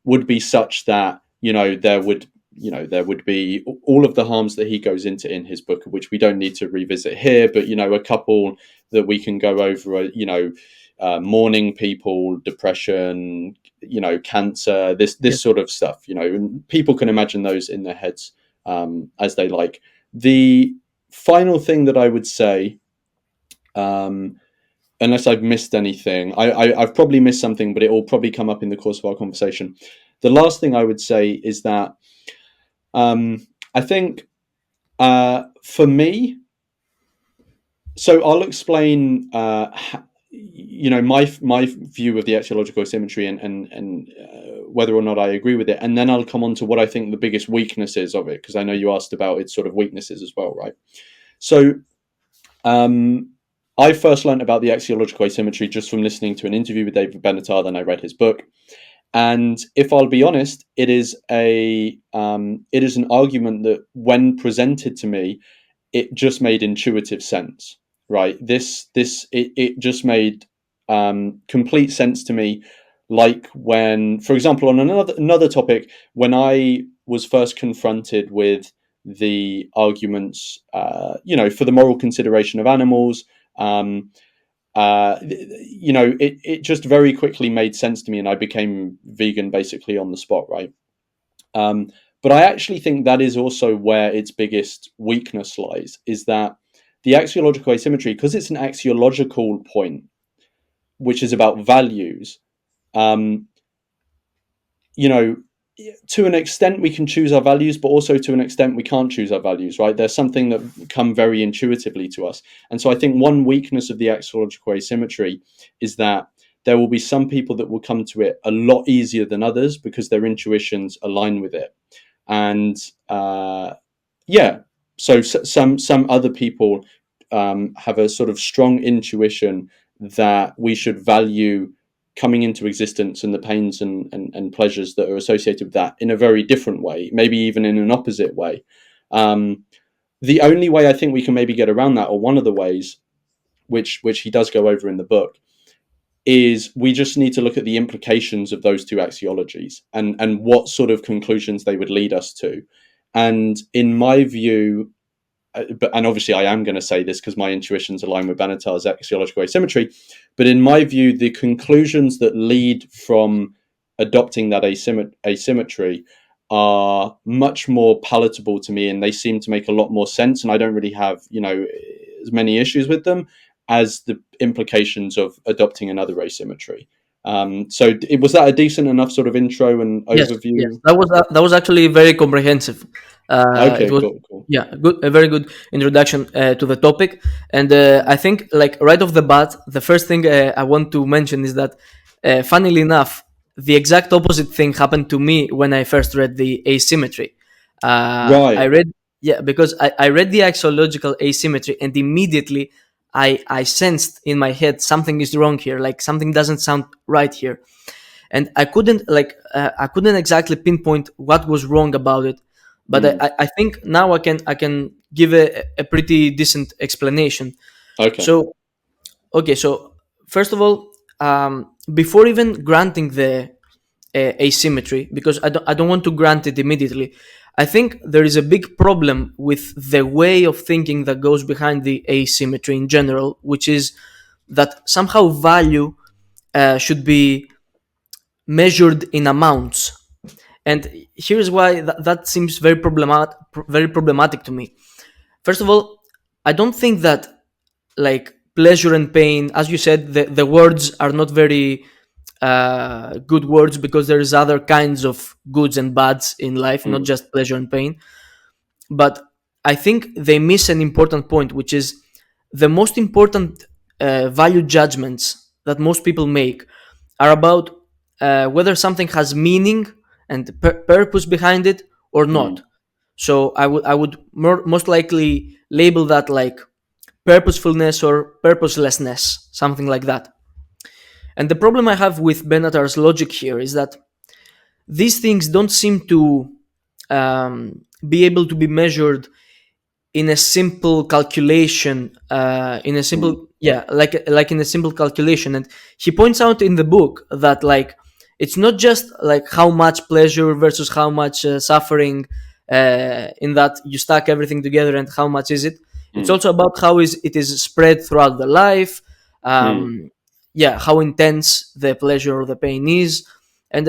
would be such that there would be all of the harms that he goes into in his book, which we don't need to revisit here, but a couple that we can go over are mourning people, depression, cancer, this Yes. sort of stuff. People can imagine those in their heads as they like. The final thing that I would say, unless I've missed anything, I've probably missed something, but it will probably come up in the course of our conversation. The last thing I would say is that I think for me, so I'll explain my view of the axiological asymmetry and whether or not I agree with it, and then I'll come on to what I think the biggest weakness is of it, because I know you asked about its sort of weaknesses as well, right? So I first learned about the axiological asymmetry just from listening to an interview with David Benatar. Then I read his book, and if I'll be honest, it is an argument that, when presented to me, it just made intuitive sense, right? It just made complete sense to me. Like when, for example, on another topic, when I was first confronted with the arguments, for the moral consideration of animals, it just very quickly made sense to me, and I became vegan basically on the spot, right? But I actually think that is also where its biggest weakness lies, is that the axiological asymmetry, because it's an axiological point, which is about values, to an extent we can choose our values, but also to an extent we can't choose our values, right? There's something that come very intuitively to us. And so I think one weakness of the axiological asymmetry is that there will be some people that will come to it a lot easier than others because their intuitions align with it. And so some other people have a sort of strong intuition that we should value coming into existence and the pains and pleasures that are associated with that in a very different way, maybe even in an opposite way. The only way I think we can maybe get around that, or one of the ways, which he does go over in the book, is we just need to look at the implications of those two axiologies and what sort of conclusions they would lead us to. And in my view, and obviously I am going to say this because my intuitions align with Benatar's axiological asymmetry, but in my view, the conclusions that lead from adopting that asymmetry are much more palatable to me, and they seem to make a lot more sense, and I don't really have as many issues with them as the implications of adopting another asymmetry. So was that a decent enough sort of intro and overview? Yes, that was actually very comprehensive. Okay, It was cool. a very good introduction to the topic, and I think, like, right off the bat, the first thing I want to mention is that, funnily enough, the exact opposite thing happened to me when I first read the asymmetry. I Right. read because I read the axiological asymmetry, and immediately I sensed in my head something is wrong here, like something doesn't sound right here, and I couldn't exactly pinpoint what was wrong about it, but I think now I can give a pretty decent explanation. Okay. So okay, so first of all, before even granting the asymmetry, because I don't want to grant it immediately, I think there is a big problem with the way of thinking that goes behind the asymmetry in general, which is that somehow value should be measured in amounts. And here's why that seems very problematic to me. First of all, I don't think that, like, pleasure and pain, as you said, the words are not very good words, because there's other kinds of goods and bads in life, not mm, just pleasure and pain. But I think they miss an important point, which is the most important value judgments that most people make are about whether something has meaning and purpose behind it or not. mm, So I would most likely label that like purposefulness or purposelessness, something like that. And the problem I have with Benatar's logic here is that these things don't seem to be able to be measured in a simple calculation, in a mm, simple, yeah, like in a simple calculation. And he points out in the book that, like, it's not just like how much pleasure versus how much suffering, in that you stack everything together and how much is it. It's mm, also about how is it is spread throughout the life, mm, yeah, how intense the pleasure or the pain is. And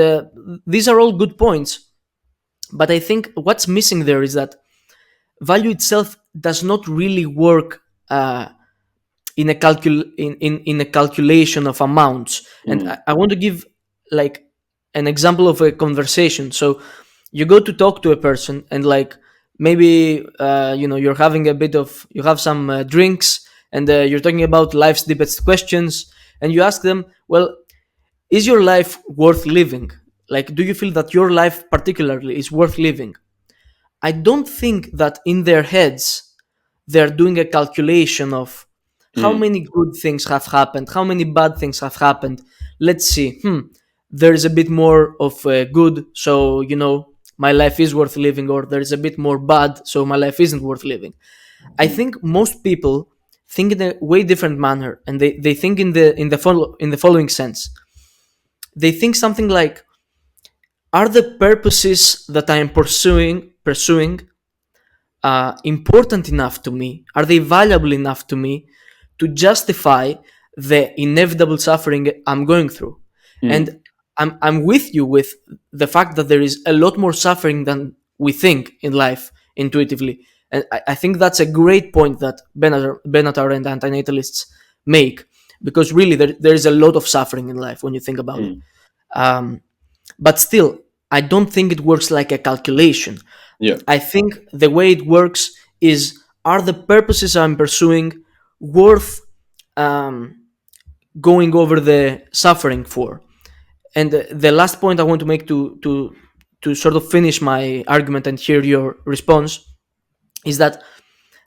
these are all good points, but I think what's missing there is that value itself does not really work in a calculation of amounts. And mm, I want to give, like, an example of a conversation. So you go to talk to a person, and, like, maybe you're having a bit of, you have some drinks, and you're talking about life's deepest questions, and you ask them, well, is your life worth living? Like, do you feel that your life particularly is worth living? I don't think that in their heads they're doing a calculation of how mm, many good things have happened, how many bad things have happened. Let's see, there is a bit more of good, so, my life is worth living, or there is a bit more bad, so my life isn't worth living. I mm, think most people think in a way different manner, and they think in the following sense. They think something like, are the purposes that I am pursuing important enough to me? Are they valuable enough to me to justify the inevitable suffering I'm going through? mm, And I'm with you with the fact that there is a lot more suffering than we think in life intuitively. And I think that's a great point that Benatar and antinatalists make, because really there is a lot of suffering in life when you think about it. mm. Um, but still, I don't think it works like a calculation. Yeah. I think the way it works is, are the purposes I'm pursuing worth um, going over the suffering for? And the last point I want to make to sort of finish my argument and hear your response is that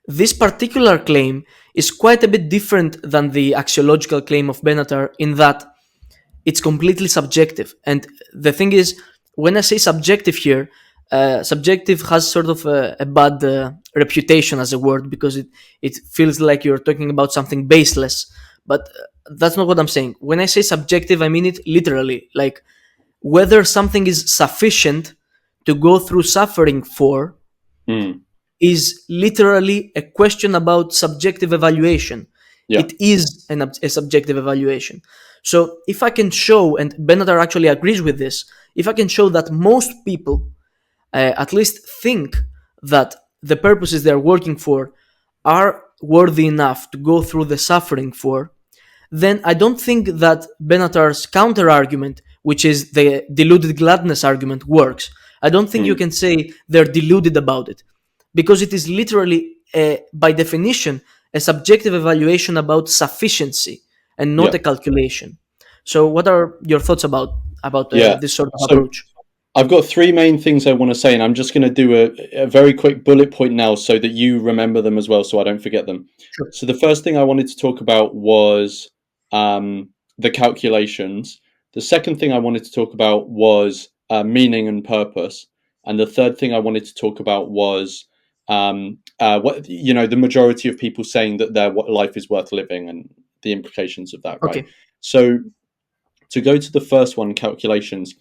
this particular claim is quite a bit different than the axiological claim of Benatar, in that it's completely subjective. And the thing is, when I say subjective here, subjective has sort of a bad reputation as a word, because it feels like you're talking about something baseless. But that's not what I'm saying. When I say subjective, I mean it literally, like whether something is sufficient to go through suffering for Mm, is literally a question about subjective evaluation. yeah. It is a subjective evaluation. So if I can show, and Benatar actually agrees with this, if I can show that most people at least think that the purposes they're working for are worthy enough to go through the suffering for, then I don't think that Benatar's counter argument, which is the deluded gladness argument, works. I don't think you Mm, can say they're deluded about it, because it is literally, by definition, a subjective evaluation about sufficiency and not yeah. a calculation. So, what are your thoughts about Yeah. this sort of So approach? I've got three main things I want to say, and I'm just going to do a very quick bullet point now so that you remember them as well, so I don't forget them. Sure. So the first thing I wanted to talk about was the calculations. The second thing I wanted to talk about was meaning and purpose, and the third thing I wanted to talk about was what the majority of people saying that their life is worth living and the implications of that, right? Okay. So to go to the first one, calculations.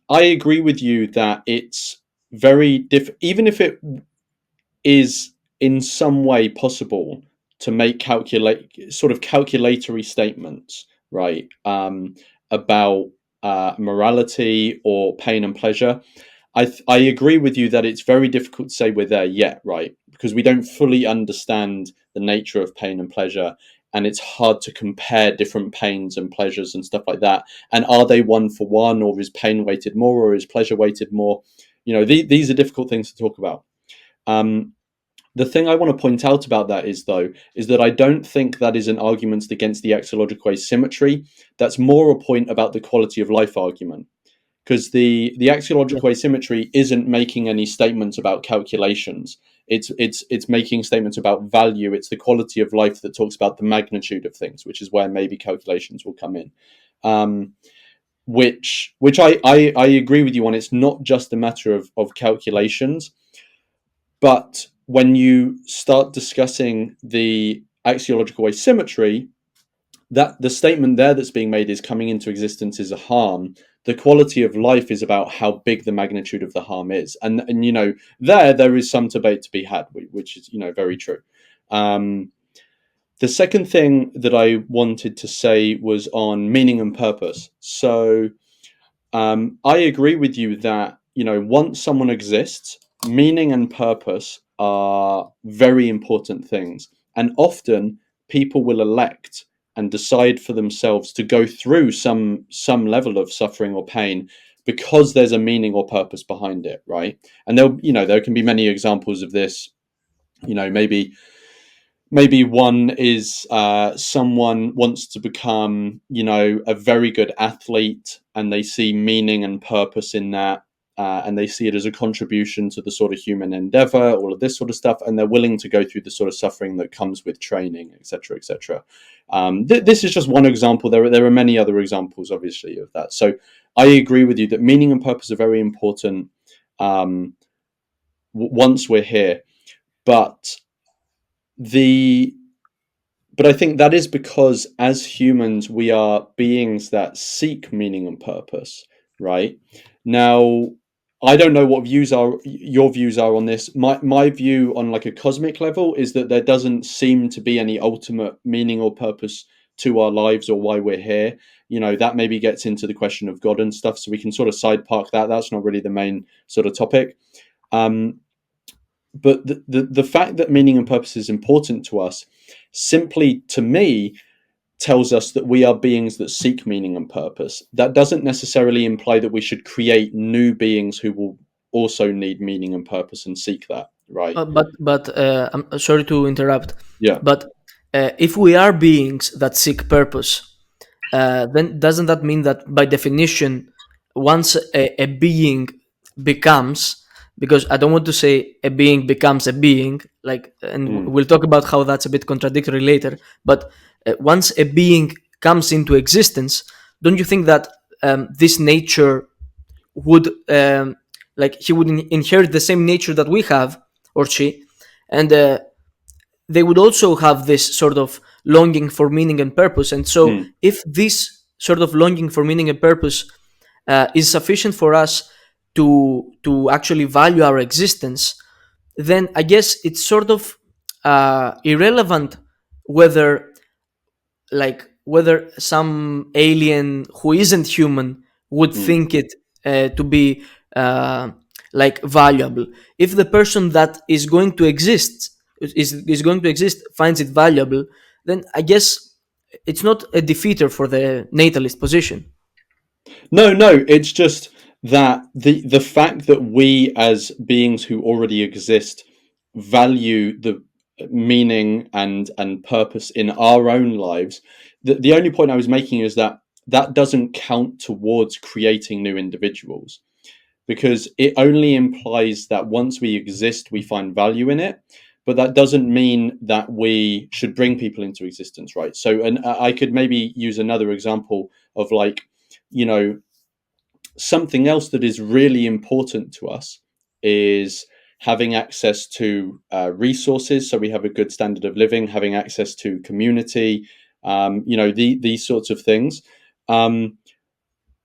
I agree with you that it's very even if it is in some way possible to make calculate sort of calculatory statements, right? About morality or pain and pleasure. I agree with you that it's very difficult to say we're there yet, right? Because we don't fully understand the nature of pain and pleasure, and it's hard to compare different pains and pleasures and stuff like that. And are they one for one, or is pain weighted more, or is pleasure weighted more? These are difficult things to talk about. Um, the thing I want to point out about that is, though, is that I don't think that is an argument against the axiological asymmetry. That's more a point about the quality of life argument, because the Yeah. axiological asymmetry isn't making any statements about calculations. It's making statements about value. It's the quality of life that talks about the magnitude of things, which is where maybe calculations will come in. Um, which I agree with you on. It's not just a matter of calculations, but when you start discussing the axiological asymmetry, that the statement there that's being made is coming into existence is a harm. The quality of life is about how big the magnitude of the harm is, and there is some debate to be had, which is very true. Um, the second thing that I wanted to say was on meaning and purpose. So I agree with you that once someone exists, meaning and purpose are very important things, and often people will elect and decide for themselves to go through some level of suffering or pain because there's a meaning or purpose behind it, right? And there can be many examples of this. Maybe one is someone wants to become a very good athlete, and they see meaning and purpose in that, and they see it as a contribution to the sort of human endeavor, all of this sort of stuff, and they're willing to go through the sort of suffering that comes with training, etc., etc. This is just one example. There are many other examples, obviously, of that. So I agree with you that meaning and purpose are very important once we're here, but the but I think that is because as humans, we are beings that seek meaning and purpose, right? Now, I don't know what your views are on this. My view on like a cosmic level is that there doesn't seem to be any ultimate meaning or purpose to our lives or why we're here. That maybe gets into the question of God and stuff, so we can sort of side park that. That's not really the main sort of topic. Um, but the fact that meaning and purpose is important to us simply to me tells us that we are beings that seek meaning and purpose. That doesn't necessarily imply that we should create new beings who will also need meaning and purpose and seek that, right? But I'm sorry to interrupt, Yeah. but if we are beings that seek purpose, then doesn't that mean that by definition, once a being becomes, because I don't want to say a being becomes a being, like, and Mm, we'll talk about how that's a bit contradictory later, but once a being comes into existence, don't you think that this nature would, like, he would inherit the same nature that we have, or she, and they would also have this sort of longing for meaning and purpose. And so, mm. if this sort of longing for meaning and purpose is sufficient for us to actually value our existence, then I guess it's sort of irrelevant whether, like, whether some alien who isn't human would Mm. think it to be uh, like valuable. If the person that is going to exist finds it valuable, then I guess it's not a defeater for the natalist position. No, it's just that the fact that we as beings who already exist value the meaning and purpose in our own lives. The only point I was making is that that doesn't count towards creating new individuals, because it only implies that once we exist, we find value in it. But that doesn't mean that we should bring people into existence, right? So, and I could maybe use another example of like, you know, something else that is really important to us is having access to resources, so we have a good standard of living, having access to community, these sorts of things. Um,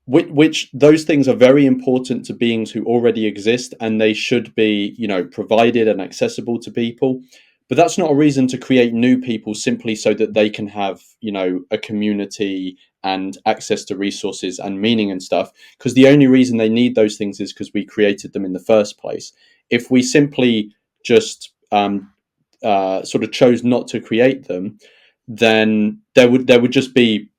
which those things are very important to beings who already exist, and they should be provided and accessible to people. But that's not a reason to create new people simply so that they can have a community and access to resources and meaning and stuff, because the only reason they need those things is because we created them in the first place. If we simply just sort of chose not to create them, then there would just be,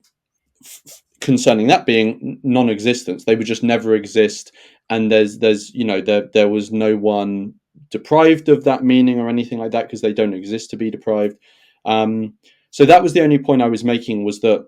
concerning that being, non-existence. They would just never exist, and there's there was no one deprived of that meaning or anything like that, because they don't exist to be deprived. um, so that was the only point I was making, was that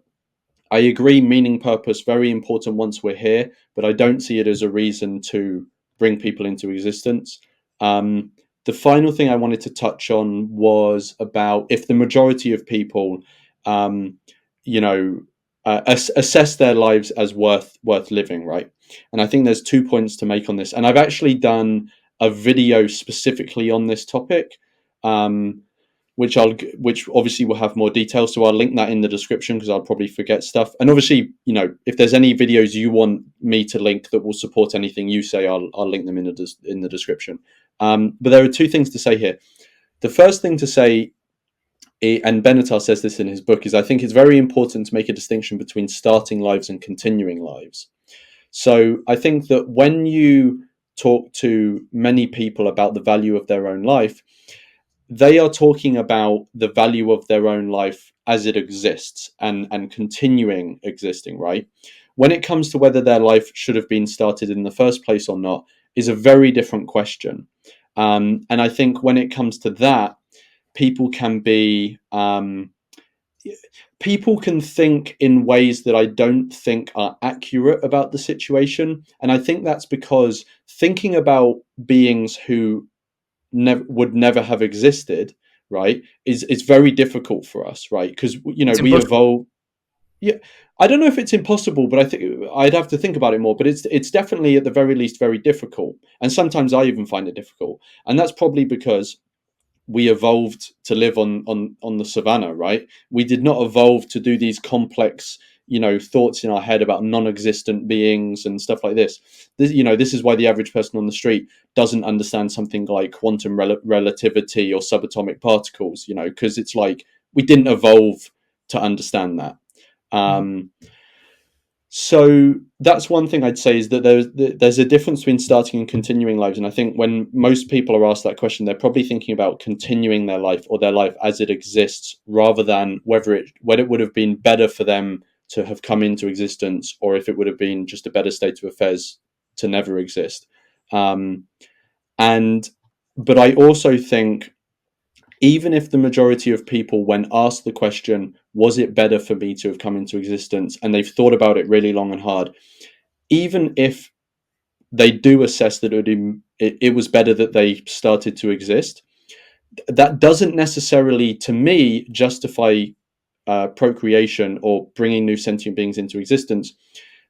I agree, meaning, purpose, very important once we're here, but I don't see it as a reason to bring people into existence. Um, the final thing I wanted to touch on was about if the majority of people, um, you know, assess their lives as worth living, right? And I think there's 2 points to make on this, and I've actually done a video specifically on this topic. Um, which obviously will have more details. So I'll link that in the description, because I'll probably forget stuff. And obviously, if there's any videos you want me to link that will support anything you say, I'll link them in the description. But there are two things to say here. The first thing to say, and Benatar says this in his book, is I think it's very important to make a distinction between starting lives and continuing lives. So I think that when you talk to many people about the value of their own life, they are talking about the value of their own life as it exists and continuing existing, right? When it comes to whether their life should have been started in the first place or not, is a very different question. And I think when it comes to that, people can be people can think in ways that I don't think are accurate about the situation. And I think that's because thinking about beings who would never have existed, right, is very difficult for us, right? Because It's we impossible. evolve. Yeah, I don't know if it's impossible, but I think I'd have to think about it more. But it's definitely, at the very least, very difficult, and sometimes I even find it difficult. And that's probably because we evolved to live on the savannah, right? We did not evolve to do these complex, thoughts in our head about non-existent beings and stuff like this. This is why the average person on the street doesn't understand something like quantum relativity or subatomic particles, because it's like we didn't evolve to understand that. Mhm. So that's one thing I'd say, is that there's a difference between starting and continuing lives. And I think when most people are asked that question, they're probably thinking about continuing their life, or their life as it exists, rather than whether it would have been better for them to have come into existence, or if it would have been just a better state of affairs to never exist. Um, and but I also think, even if the majority of people, when asked the question, was it better for me to have come into existence, and they've thought about it really long and hard, even if they do assess that it was better that they started to exist, that doesn't necessarily, to me, justify procreation or bringing new sentient beings into existence.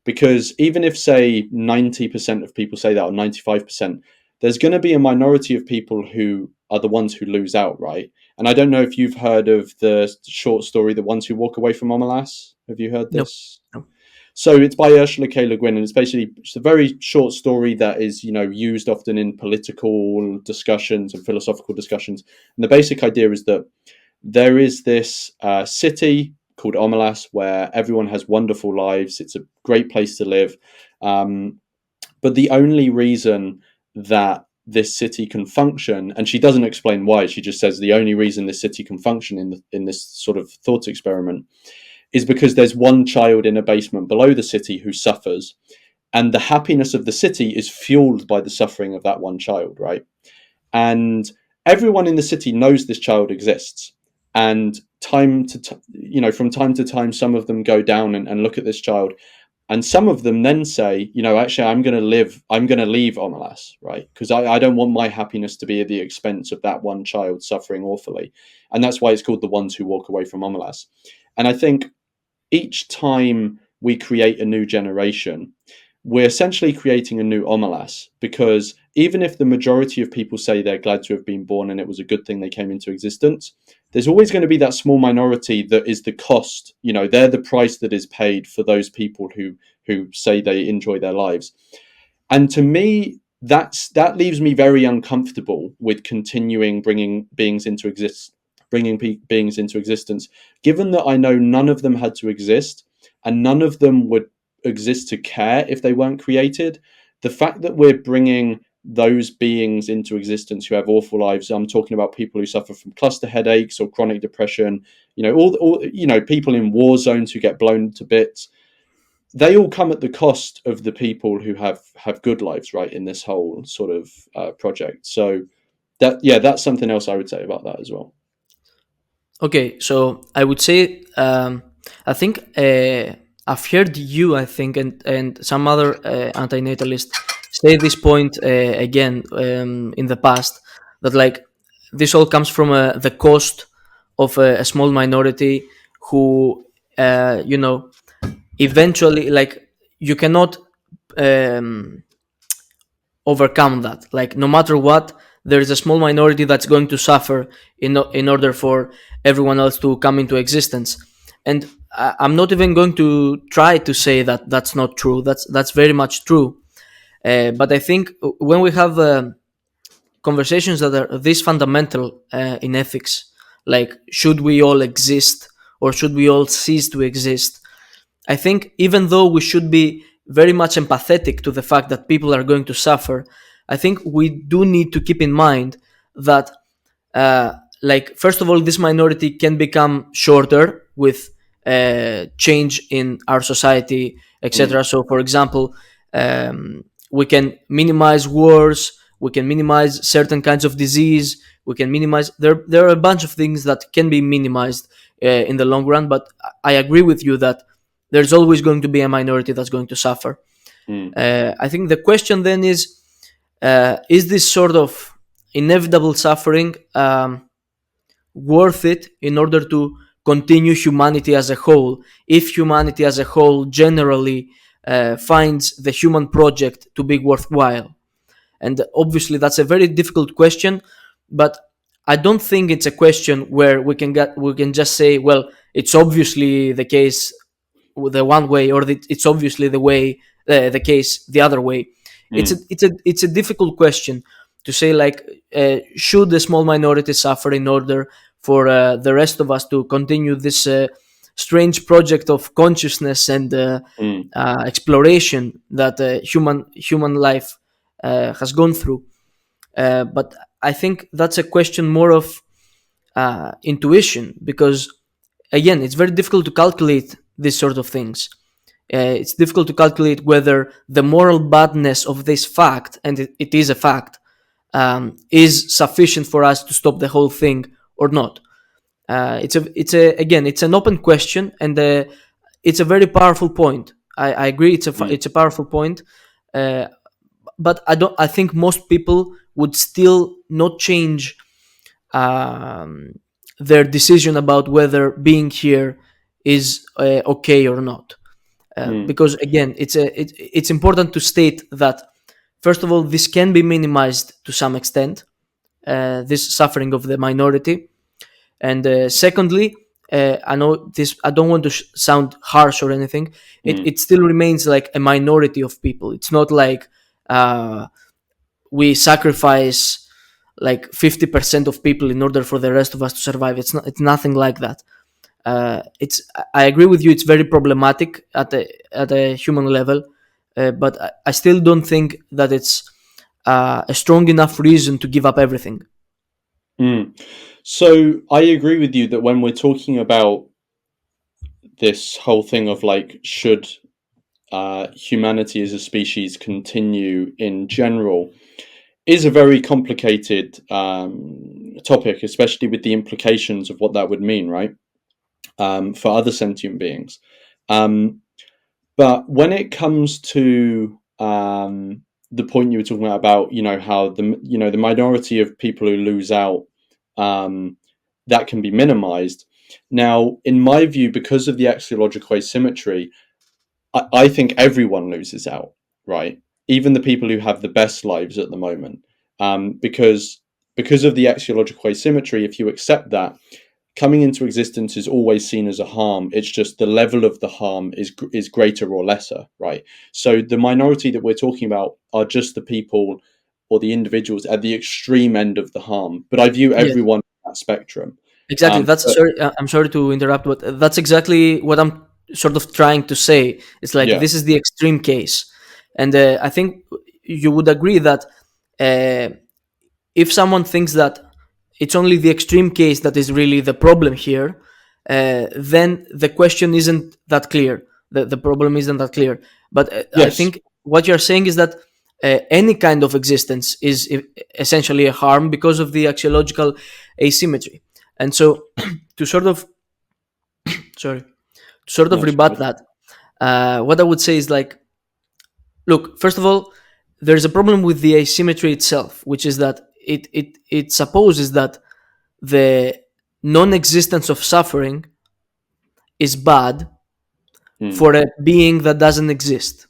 Because even if, say, 90% of people say that, or 95%, there's going to be a minority of people who are the ones who lose out, right? And I don't know if you've heard of the short story, The Ones Who Walk Away from Omelas. Have you heard No, this? no. So it's by Ursula K. Le Guin, and it's a very short story that is, used often in political discussions and philosophical discussions. And the basic idea is that there is this city called Omelas, where everyone has wonderful lives. It's a great place to live. But the only reason that this city can function, and she doesn't explain why, she just says the only reason this city can function in this sort of thought experiment, is because there's one child in a basement below the city who suffers, and the happiness of the city is fueled by the suffering of that one child, right? And everyone in the city knows this child exists. And from time to time, some of them go down and look at this child, and some of them then say, actually, I'm going to leave Omelas, right? Because I don't want my happiness to be at the expense of that one child suffering awfully. And that's why it's called The Ones Who Walk Away from Omelas. And I think each time we create a new generation, we're essentially creating a new Omelas, because even if the majority of people say they're glad to have been born and it was a good thing they came into existence, there's always going to be that small minority that is the cost. They're the price that is paid for those people who say they enjoy their lives. And to me, that leaves me very uncomfortable with continuing bringing beings into existence, given that I know none of them had to exist. and none of them would exist to care if they weren't created. The fact that we're bringing those beings into existence who have awful lives, I'm talking about people who suffer from cluster headaches or chronic depression, people in war zones who get blown to bits, they all come at the cost of the people who have good lives, right, in this whole sort of project. So that's something else I would say about that as well. Okay, so I would say I think I've heard you, I think, and some other anti-natalist say this point again in the past, that like this all comes from the cost of a small minority who eventually, like, you cannot um, overcome that. Like, no matter what, there is a small minority that's going to suffer in order for everyone else to come into existence. And I'm not even going to try to say that that's not true. That's very much true. But I think when we have conversations that are this fundamental in ethics, like should we all exist or should we all cease to exist, I think even though we should be very much empathetic to the fact that people are going to suffer, I think we do need to keep in mind that, like, first of all, this minority can become shorter with change in our society, Mm, etc. So, for example, we can minimize wars, we can minimize certain kinds of disease, we can minimize. There are a bunch of things that can be minimized in the long run, but I agree with you that there's always going to be a minority that's going to suffer. mm, I think the question then is this sort of inevitable suffering worth it in order to continue humanity as a whole, if humanity as a whole generally finds the human project to be worthwhile? And obviously, that's a very difficult question, but I don't think it's a question where we can just say, well, it's obviously the case the one way, or it's obviously the case the other way. mm, It's a difficult question to say, like, should the small minority suffer in order for the rest of us to continue this strange project of consciousness and mm, exploration that human life has gone through. But I think that's a question more of intuition, because again, it's very difficult to calculate these sort of things. It's difficult to calculate whether the moral badness of this fact, and it is a fact, is sufficient for us to stop the whole thing or not. It's an open question, and it's a very powerful point. I agree. mm, It's a powerful point, uh, but I think most people would still not change um, their decision about whether being here is okay or not. mm, Because again, it's important to state that, first of all, this can be minimized to some extent, this suffering of the minority, and secondly, I know this. I don't want to sound harsh or anything. mm. It still remains like a minority of people. It's not like uh, we sacrifice like 50% of people in order for the rest of us to survive. It's not. It's nothing like that. It's. I agree with you. It's very problematic at a human level, but I still don't think that it's a strong enough reason to give up everything. Mm. So I agree with you that when we're talking about this whole thing of like, should humanity as a species continue in general, is a very complicated topic, especially with the implications of what that would mean, right? For other sentient beings. Um, but when it comes to the point you were talking about, how the minority of people who lose out, um, that can be minimized. Now, in my view, because of the axiological asymmetry, I think everyone loses out, right? Even the people who have the best lives at the moment, because of the axiological asymmetry. If you accept that, coming into existence is always seen as a harm. It's just the level of the harm is greater or lesser, right? So the minority that we're talking about are just the people or the individuals at the extreme end of the harm. But I view Yes. everyone on that spectrum. Exactly. But I'm sorry to interrupt, but that's exactly what I'm sort of trying to say. It's like Yeah. this is the extreme case, and I think you would agree that uh, if someone thinks that it's only the extreme case that is really the problem here, then the question isn't that clear. The problem isn't that clear. But I Yes. think what you're saying is that any kind of existence is essentially a harm because of the axiological asymmetry. And so, to sorry, sort of No, it's rebut good. that, what I would say is like, look, first of all, there's a problem with the asymmetry itself, which is that it supposes that the non-existence of suffering is bad Hmm. for a being that doesn't exist.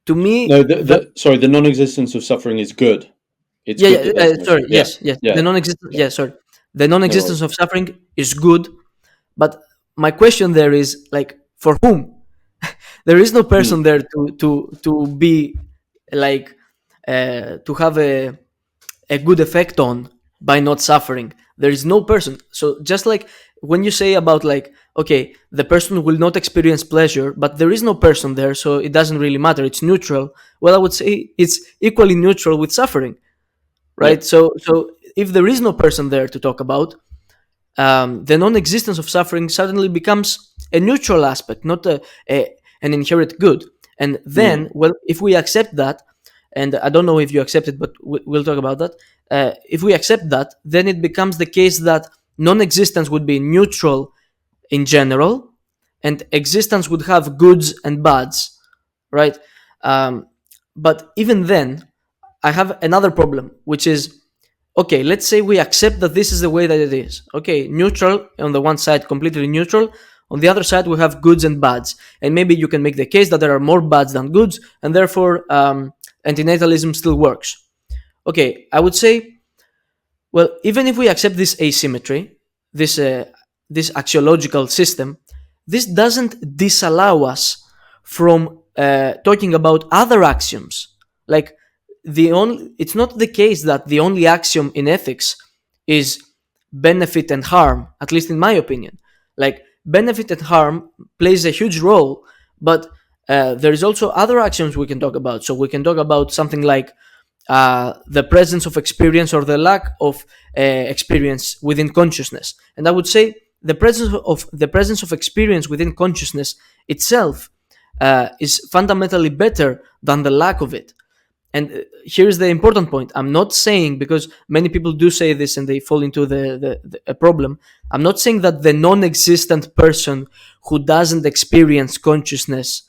To No, me, that the non-existence of suffering is good. It's yeah, good that there's no sorry, suffering. Yeah. yes, Yeah. Yeah. the No non-existence worries. of suffering is good, but my question there is like, for whom? There is no Hmm. person there to be like to have a good effect on by not suffering. There is no person. So just like when you say about like, okay, the person will not experience pleasure, but there is no person there, so it doesn't really matter, it's neutral. Well, I would say it's equally neutral with suffering, Yeah. right? So if there is no person there to talk about, the non-existence of suffering suddenly becomes a neutral aspect, not an inherent good. And then, Hmm. well, if we accept that, and I don't know if you accept it, but we'll talk about that. If we accept that, then it becomes the case that non-existence would be neutral in general, and existence would have goods and bads, right? Um, but even then, I have another problem, which is, okay, let's say we accept that this is the way that it is. Okay, neutral on the one side, completely neutral. On the other side, we have goods and bads. And maybe you can make the case that there are more bads than goods, and therefore antinatalism still works. Okay, I would say, well, even if we accept this asymmetry, this this axiological system, this doesn't disallow us from talking about other axioms. Like it's not the case that the only axiom in ethics is benefit and harm. At least in my opinion, like benefit and harm plays a huge role, but there is also other axioms we can talk about. So we can talk about something like the presence of experience or the lack of experience within consciousness. And I would say the presence of experience within consciousness itself is fundamentally better than the lack of it. And here's the important point. I'm not saying, because many people do say this and they fall into a problem. I'm not saying that the non-existent person who doesn't experience consciousness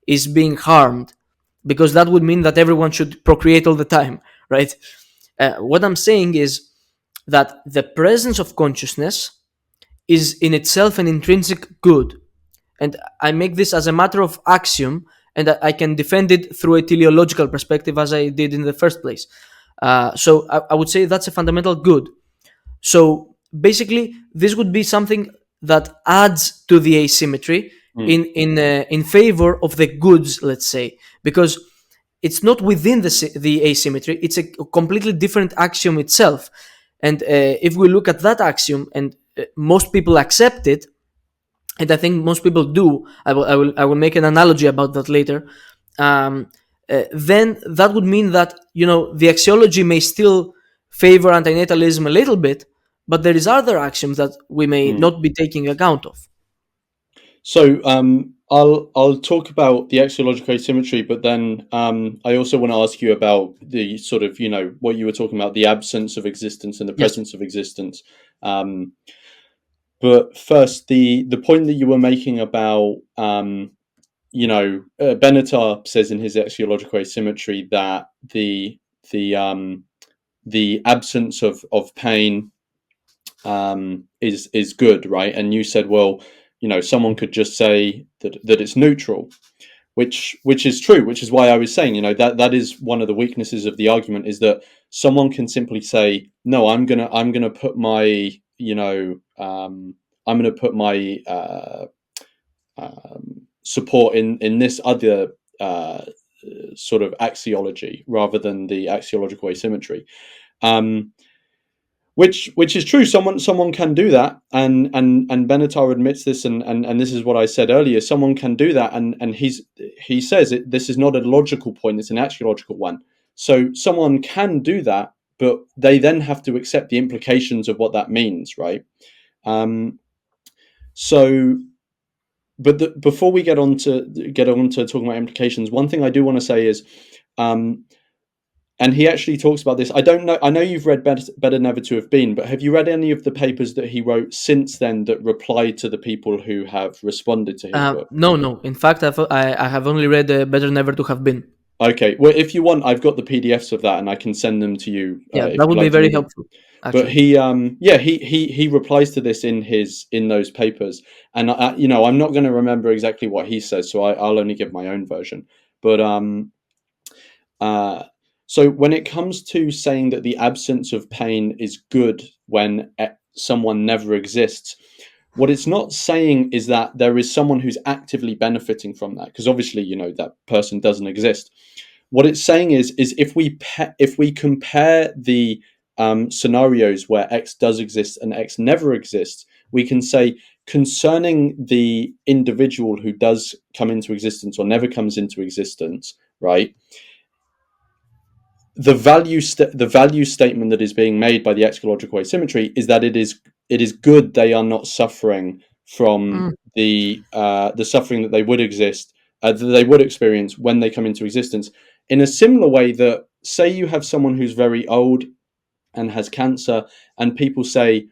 is being harmed, because that would mean that everyone should procreate all the time, right? What I'm saying is that the presence of consciousness is in itself an intrinsic good. And I make this as a matter of axiom, and I can defend it through a teleological perspective, as I did in the first place. So I would say that's a fundamental good. So basically, this would be something that adds to the asymmetry Hmm. in favor of the goods, let's say, because it's not within the asymmetry; it's a completely different axiom itself. And if we look at that axiom, and most people accept it, and I think most people do. I will make an analogy about that later. Um, then that would mean that the axiology may still favor antinatalism a little bit, but there is other axioms that we may Hmm. not be taking account of. So I'll talk about the axiological asymmetry, but then I also want to ask you about the sort of what you were talking about, the absence of existence and the Yes. presence of existence. Um, but first, the point that you were making about Benatar says in his axiological asymmetry that the um, the absence of pain is good, right? And you said, well, someone could just say that it's neutral, which is true, which is why I was saying, that is one of the weaknesses of the argument, is that someone can simply say, no, I'm gonna put my I'm gonna put my support in this other sort of axiology rather than the axiological asymmetry. Um, which is true. Someone can do that, and Benatar admits this, and this is what I said earlier. Someone can do that, and he says this is not a logical point; it's an axiological one. So someone can do that, but they then have to accept the implications of what that means, right? Um, so, before we get on to talking about implications, one thing I do want to say is, and he actually talks about this. I don't know. I know you've read Better Never to Have Been, but have you read any of the papers that he wrote since then that reply to the people who have responded to his book? No, no. In fact, I have only read Better Never to Have Been. Okay. Well, if you want, I've got the PDFs of that, and I can send them to you Yeah, if that you'd would be like to very read them. helpful. But Actually, he replies to this in those papers, and I'm not going to remember exactly what he says, so I'll only give my own version. But so when it comes to saying that the absence of pain is good when someone never exists, what it's not saying is that there is someone who's actively benefiting from that, because obviously that person doesn't exist. What it's saying is if we compare the scenarios where X does exist and X never exists, we can say concerning the individual who does come into existence or never comes into existence, right? The value statement that is being made by the axiological asymmetry is that it is good they are not suffering from the suffering that they would that they would experience when they come into existence, in a similar way that, say you have someone who's very old and has cancer, and people say,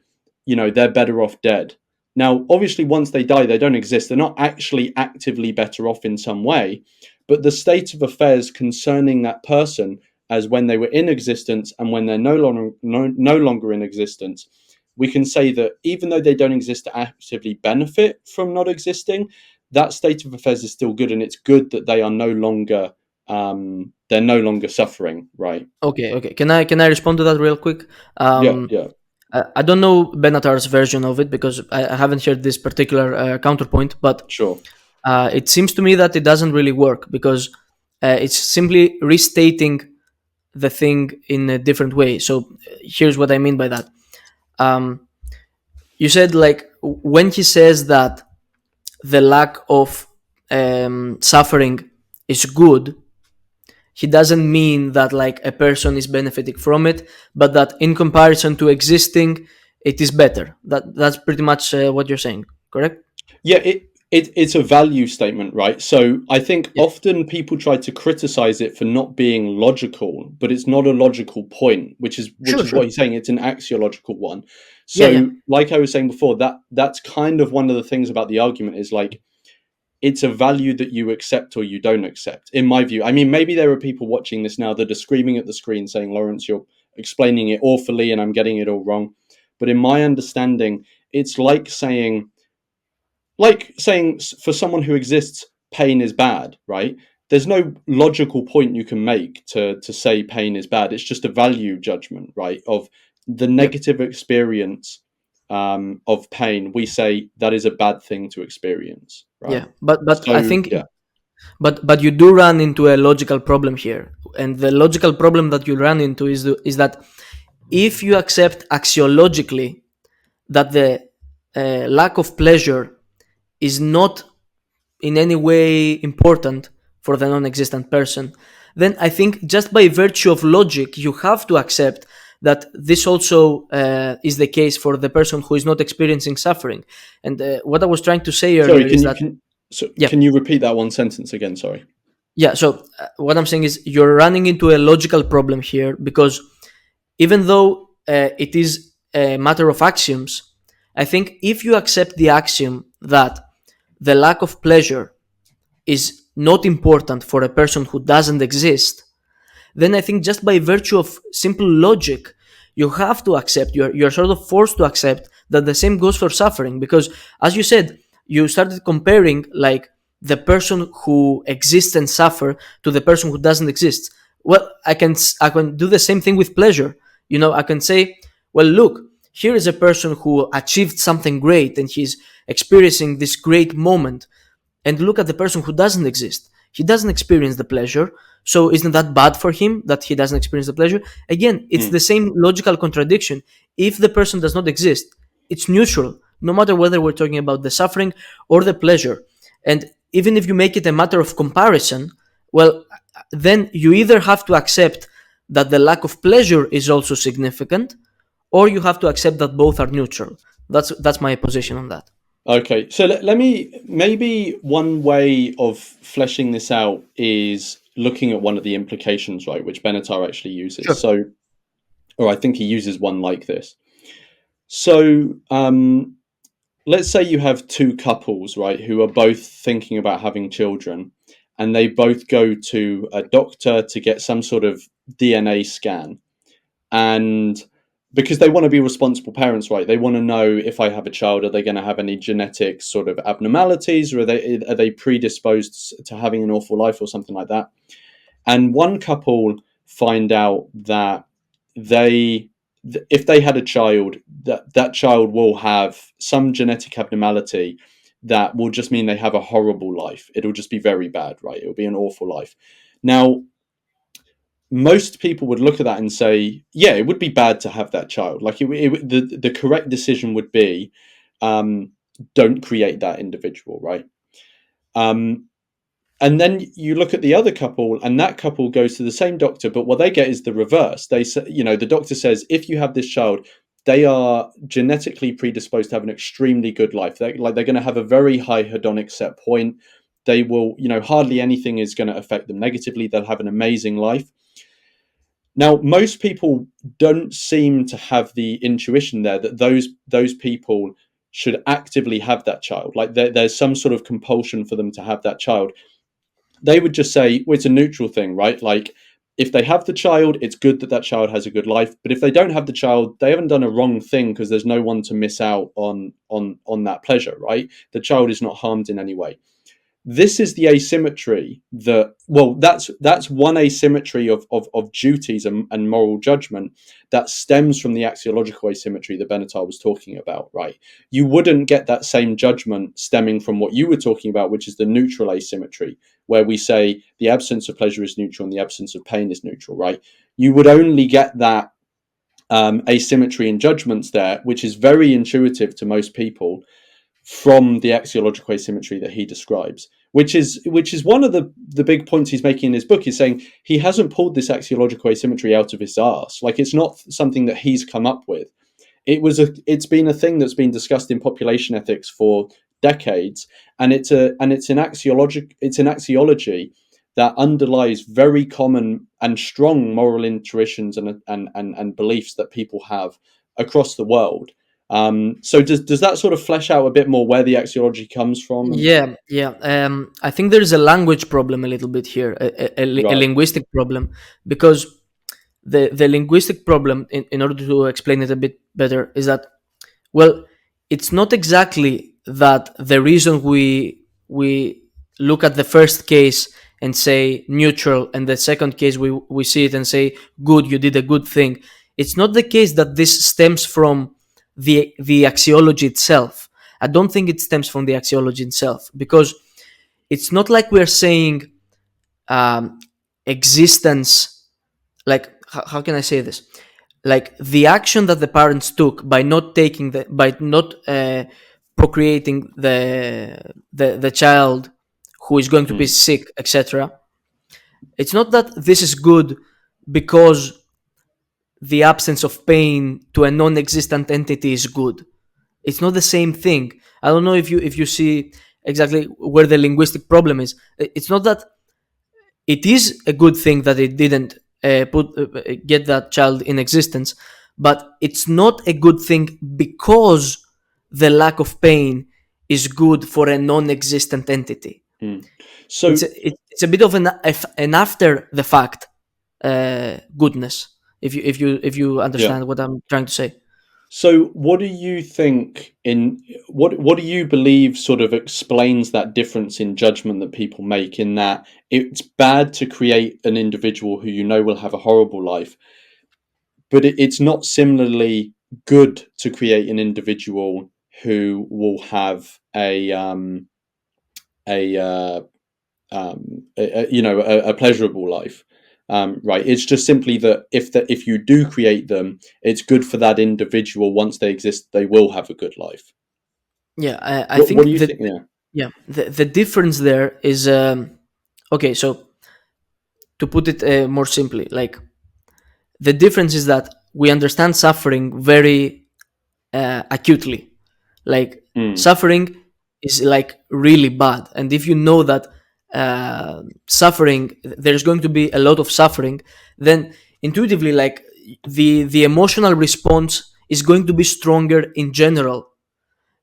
they're better off dead. Now, obviously, once they die, they don't exist. They're not actually actively better off in some way, but the state of affairs concerning that person, as when they were in existence and when they're no longer in existence, we can say that even though they don't exist to actively benefit from not existing, that state of affairs is still good, and it's good that they are no longer suffering, right? okay. Can I respond to that real quick? Yeah, yeah, I don't know Benatar's version of it because I haven't heard this particular counterpoint, but sure. it seems to me that it doesn't really work because it's simply restating the thing in a different way. So here's what I mean by that. You said, like, when he says that the lack of suffering is good, he doesn't mean that like a person is benefiting from it, but that in comparison to existing, it is better. That's pretty much what you're saying, correct? Yeah, it's a value statement, right? So I think Yeah. often people try to criticize it for not being logical, but it's not a logical point, which is Sure, what sure. he's saying. It's an axiological one. Yeah, yeah, So, like I was saying before, that's kind of one of the things about the argument is, like, it's a value that you accept or you don't accept, in my view. I mean, maybe there are people watching this now that are screaming at the screen saying, Lawrence, you're explaining it awfully and I'm getting it all wrong. But in my understanding, it's like saying for someone who exists, pain is bad, right? There's no logical point you can make to say pain is bad. It's just a value judgment, right? Of the yeah, negative experience of pain, we say that is a bad thing to experience, yeah. right? But I So think, yeah, but you do run into a logical problem here, and the logical problem that you run into is that if you accept axiologically that the lack of pleasure is not in any way important for the non-existent person, then I think just by virtue of logic, you have to accept that this also is the case for the person who is not experiencing suffering. And what I was trying to say sorry, earlier is that, yeah, can you repeat that one sentence again? Sorry. yeah. So what I'm saying is you're running into a logical problem here because even though it is a matter of axioms, I think if you accept the axiom that the lack of pleasure is not important for a person who doesn't exist, then I think just by virtue of simple logic, you have to accept, you're sort of forced to accept that the same goes for suffering. Because as you said, you started comparing like the person who exists and suffer to the person who doesn't exist. Well, I can do the same thing with pleasure. I can say, well, look, here is a person who achieved something great and he's experiencing this great moment, and look at the person who doesn't exist. He doesn't experience the pleasure. So isn't that bad for him that he doesn't experience the pleasure? Again, it's Mm, the same logical contradiction. if the person does not exist, it's neutral, no matter whether we're talking about the suffering or the pleasure. And even if you make it a matter of comparison, well, then you either have to accept that the lack of pleasure is also significant, or you have to accept that both are neutral. That's my position on that. Okay, so let me, maybe one way of fleshing this out is looking at one of the implications, right, which Benatar actually uses. Sure. So, or I think he uses one like this. So, let's say you have two couples, right, who are both thinking about having children, and they both go to a doctor to get some sort of DNA scan. And because they want to be responsible parents, right, they want to know, if I have a child, are they going to have any genetic sort of abnormalities, or are they predisposed to having an awful life or something like that. And one couple find out that they if they had a child, that child will have some genetic abnormality that will just mean they have a horrible life. It'll just be very bad, right? It'll be an awful life. Now, most people would look at that and say, yeah, it would be bad to have that child. Like, the correct decision would be, don't create that individual, right? Um, and then you look at the other couple, and that couple goes to the same doctor, but what they get is the reverse. They say, the doctor says, if you have this child, they are genetically predisposed to have an extremely good life. They're going to have a very high hedonic set point. They will, hardly anything is going to affect them negatively. They'll have an amazing life. Now, most people don't seem to have the intuition there that those people should actively have that child. Like, there's some sort of compulsion for them to have that child. They would just say, well, it's a neutral thing, right? Like, if they have the child, it's good that that child has a good life. But if they don't have the child, they haven't done a wrong thing, because there's no one to miss out on that pleasure, right? The child is not harmed in any way. This is the asymmetry that's one asymmetry of duties and moral judgment that stems from the axiological asymmetry that Benatar was talking about, right? You wouldn't get that same judgment stemming from what you were talking about, which is the neutral asymmetry, where we say the absence of pleasure is neutral and the absence of pain is neutral, right? You would only get that asymmetry in judgments there, which is very intuitive to most people, from the axiological asymmetry that he describes, which is one of the big points he's making in his book. Is saying he hasn't pulled this axiological asymmetry out of his arse. Like, it's not something that he's come up with. It's been a thing that's been discussed in population ethics for decades, and it's an axiology that underlies very common and strong moral intuitions and beliefs that people have across the world. So does that sort of flesh out a bit more where the axiology comes from? Yeah, yeah. I think there is a language problem a little bit here, a Right. linguistic problem, because the linguistic problem, in order to explain it a bit better, is that, well, it's not exactly that the reason we look at the first case and say neutral, and the second case we see it and say good, you did a good thing. It's not the case that this stems from the axiology itself. I don't think it stems from the axiology itself, because it's not like we're saying um, existence. Like, how can I say this? Like, the action that the parents took by not procreating the child who is going to be Mm. sick, etc. It's not that this is good because the absence of pain to a non-existent entity is good. It's not the same thing. I don't know if you see exactly where the linguistic problem is. It's not that it is a good thing that it didn't get that child in existence, but it's not a good thing because the lack of pain is good for a non-existent entity. Mm. It's So it's a bit of an after the fact goodness. If you yeah. understand what I'm trying to say. So what do you think in what do you believe sort of explains that difference in judgment that people make, in that it's bad to create an individual who will have a horrible life, but it's not similarly good to create an individual who will have a, a pleasurable life. Right. It's just simply that if you do create them, it's good for that individual. Once they exist, they will have a good life. Yeah, I What think do you that, think? Yeah. yeah, the difference there is, okay. So to put it more simply, like, the difference is that we understand suffering very acutely. Like, Mm, suffering is like really bad, and if you know that suffering, there's going to be a lot of suffering, then intuitively, like, the emotional response is going to be stronger in general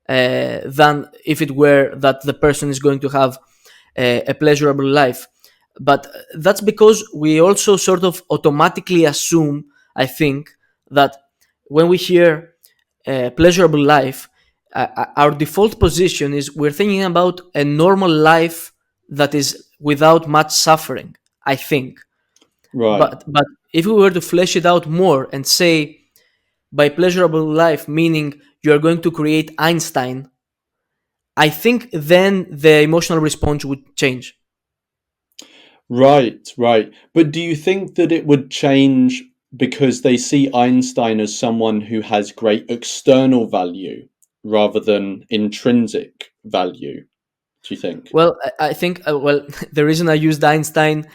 than if it were that the person is going to have a pleasurable life. But that's because we also sort of automatically assume, I think, that when we hear pleasurable life, our default position is we're thinking about a normal life that is without much suffering, I think. right. But if we were to flesh it out more and say, by pleasurable life meaning you're going to create Einstein, I think then the emotional response would change. Right. Right. But do you think that it would change because they see Einstein as someone who has great external value rather than intrinsic value? Do you think? Well, I think, well, the reason I used Einstein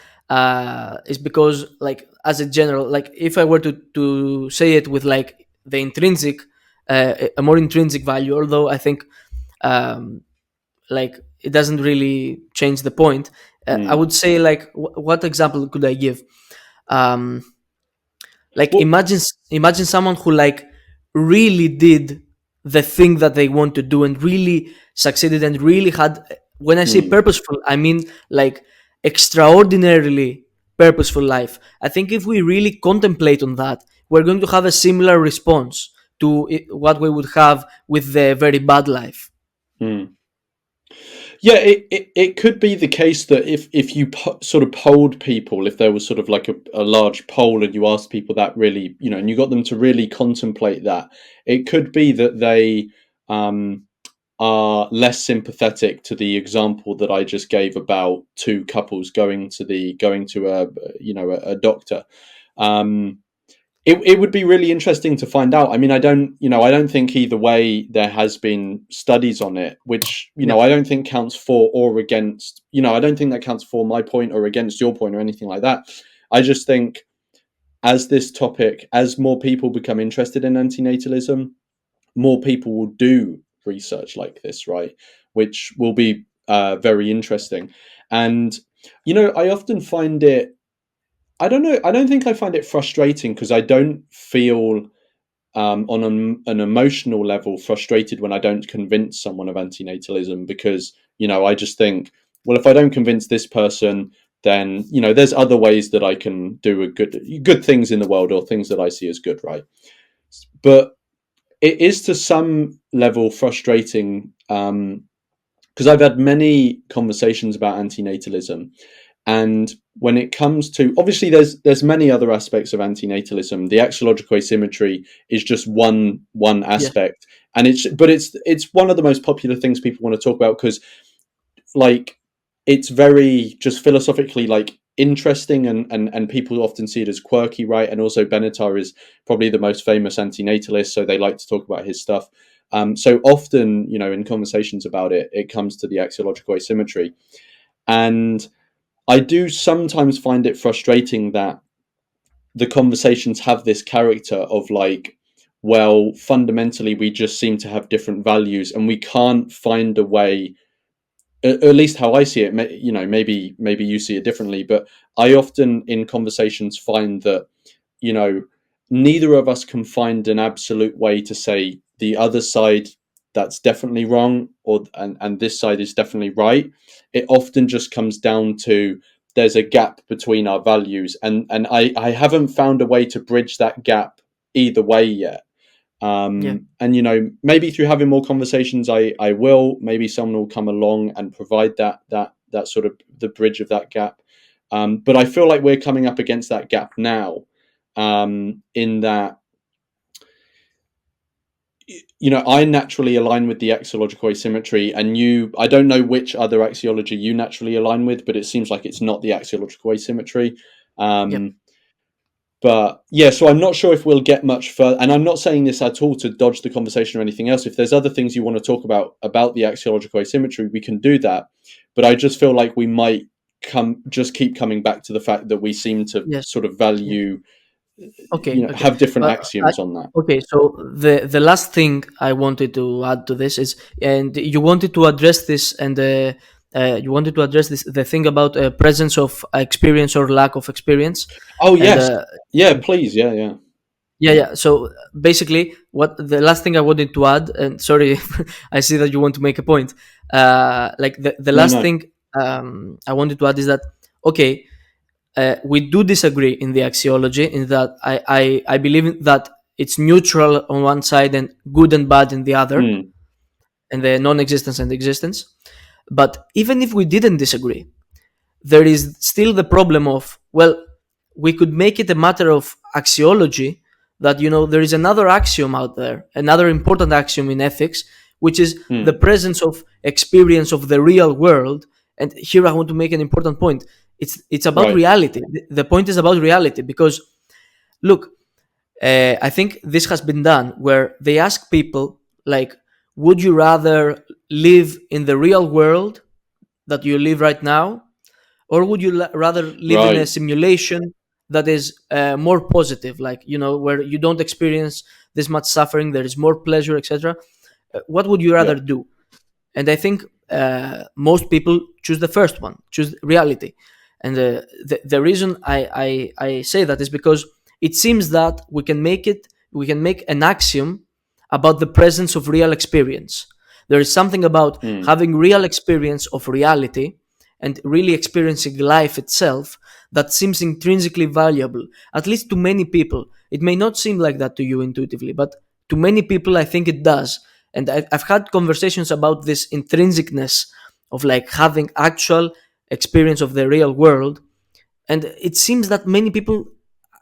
is because, like, as a general, like, if I were to say it with like the intrinsic, a more intrinsic value, although I think um, like it doesn't really change the point. I Mm. would say, like, what example could I give? Um, like, Well. imagine someone who, like, really did the thing that they want to do and really succeeded and really had, when I say Mm. purposeful, I mean like extraordinarily purposeful life. I think if we really contemplate on that, we're going to have a similar response to what we would have with the very bad life. Mm. Yeah, it could be the case that if you sort of polled people, if there was sort of like a large poll and you asked people that really, and you got them to really contemplate that, it could be that they um, are less sympathetic to the example that I just gave about two couples going to a doctor. Um, it would be really interesting to find out. I mean, I don't think either way there has been studies on it, which, Yeah, I don't think counts for or against, I don't think that counts for my point or against your point or anything like that. I just think as more people become interested in antinatalism, more people will do research like this, right? Which will be very interesting. And, I often find it, I don't know. I don't think I find it frustrating because I don't feel on an emotional level frustrated when I don't convince someone of antinatalism because I just think, well, if I don't convince this person, then there's other ways that I can do a good things in the world or things that I see as good, right? But it is to some level frustrating because I've had many conversations about antinatalism, and when it comes to, obviously there's many other aspects of antinatalism. The axiological asymmetry is just one yeah, aspect, and it's one of the most popular things people want to talk about because, like, it's very just philosophically, like, interesting, and people often see it as quirky, right? And also Benatar is probably the most famous antinatalist, so they like to talk about his stuff. So often, in conversations about it, it comes to the axiological asymmetry, and I do sometimes find it frustrating that the conversations have this character of, like, well, fundamentally we just seem to have different values and we can't find a way, at least how I see it. Maybe you see it differently, but I often in conversations find that, you know, neither of us can find an absolute way to say the other side that's definitely wrong, and this side is definitely right. It often just comes down to there's a gap between our values, and I haven't found a way to bridge that gap either way yet. yeah. And maybe through having more conversations, I will. Maybe someone will come along and provide that sort of the bridge of that gap. But I feel like we're coming up against that gap now. In that, I naturally align with the axiological asymmetry, and I don't know which other axiology you naturally align with, but it seems like it's not the axiological asymmetry. Yep. But yeah, so I'm not sure if we'll get much further, and I'm not saying this at all to dodge the conversation or anything else. If there's other things you want to talk about the axiological asymmetry, we can do that. But I just feel like we might keep coming back to the fact that we seem to Yes. sort of Yes. value, Okay. Okay. have different But axioms on that. okay. So the last thing I wanted to add to this is, and you wanted to address this, and you wanted to address this, the thing about presence of experience or lack of experience, Oh and yes, yeah, please, yeah, yeah. yeah, yeah. So basically, what the last thing I wanted to add, and sorry, I see that you want to make a point. Like the No, last no. thing I wanted to add is that, okay, we do disagree in the axiology, in that I believe that it's neutral on one side and good and bad in the other, Mm, and the non-existence and existence. But even if we didn't disagree, there is still the problem of, well, we could make it a matter of axiology, that there is another axiom out there, another important axiom in ethics, which is the mm, presence of experience of the real world. And here I want to make an important point. It's about right. reality. The point is about reality, because look, I think this has been done where they ask people, like, would you rather live in the real world that you live right now, or would you rather live in a Right. simulation that is more positive, like, where you don't experience this much suffering, there is more pleasure, etc. What would you Yeah. rather do? And I think most people choose the first one, choose reality. And the reason I say that is because it seems that we can make an axiom about the presence of real experience. There is something about Mm, having real experience of reality and really experiencing life itself that seems intrinsically valuable, at least to many people. It may not seem like that to you intuitively, but to many people, I think it does. And I've had conversations about this intrinsicness of, like, having actual experience of the real world. And it seems that many people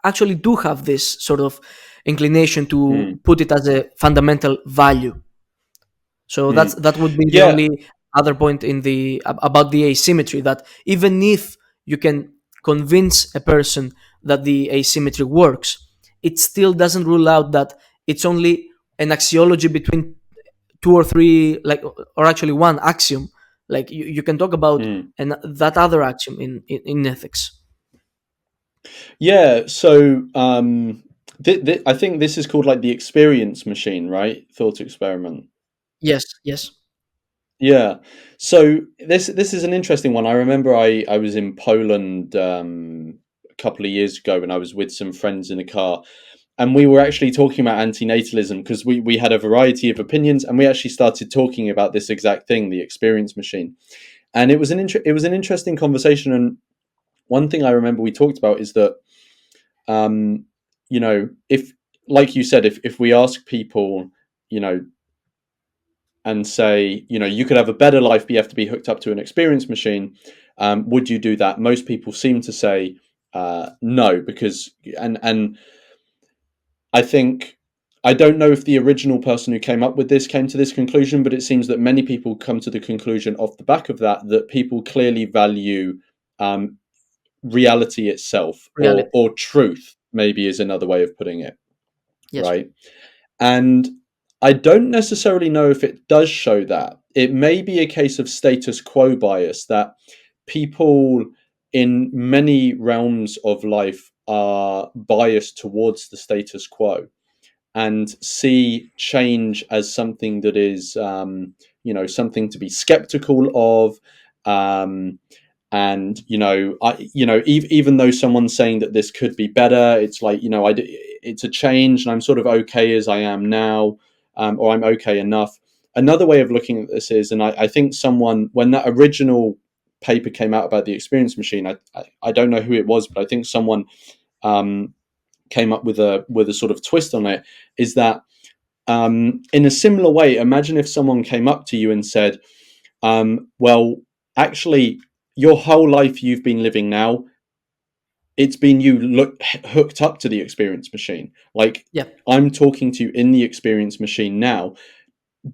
actually do have this sort of inclination to mm, put it as a fundamental value. So mm. that would be the Yeah. only other point in about the asymmetry, that even if you can convince a person that the asymmetry works, it still doesn't rule out that it's only an axiology between two or three, like, or actually one axiom. Like, you can talk about Mm. that other axiom in ethics. Yeah, so I think this is called like the experience machine, right? Thought experiment. Yes, yes. Yeah. So this is an interesting one. I remember I was in Poland a couple of years ago, and I was with some friends in a car, and we were actually talking about antinatalism because we had a variety of opinions, and we actually started talking about this exact thing, the experience machine. And it was an interesting conversation. And one thing I remember we talked about is that um, if, like you said, if we ask people, you know, and say, you could have a better life, but you have to be hooked up to an experience machine, would you do that? Most people seem to say no, because and I think, I don't know if the original person who came up with this came to this conclusion, but it seems that many people come to the conclusion off the back of that people clearly value um, reality itself, Reality. or truth, maybe is another way of putting it, Yes. right? And I don't necessarily know if it does show that. It may be a case of status quo bias, that people in many realms of life are biased towards the status quo and see change as something that is, something to be skeptical of. Um, and even though someone's saying that this could be better, it's like, it's a change, and I'm sort of okay as I am now, or I'm okay enough. Another way of looking at this is, and I think someone, when that original paper came out about the experience machine, I don't know who it was, but I think someone um, came up with a sort of twist on it, is that in a similar way, imagine if someone came up to you and said, well, actually, your whole life you've been living now, it's been hooked up to the experience machine. Like, Yeah. I'm talking to you in the experience machine now.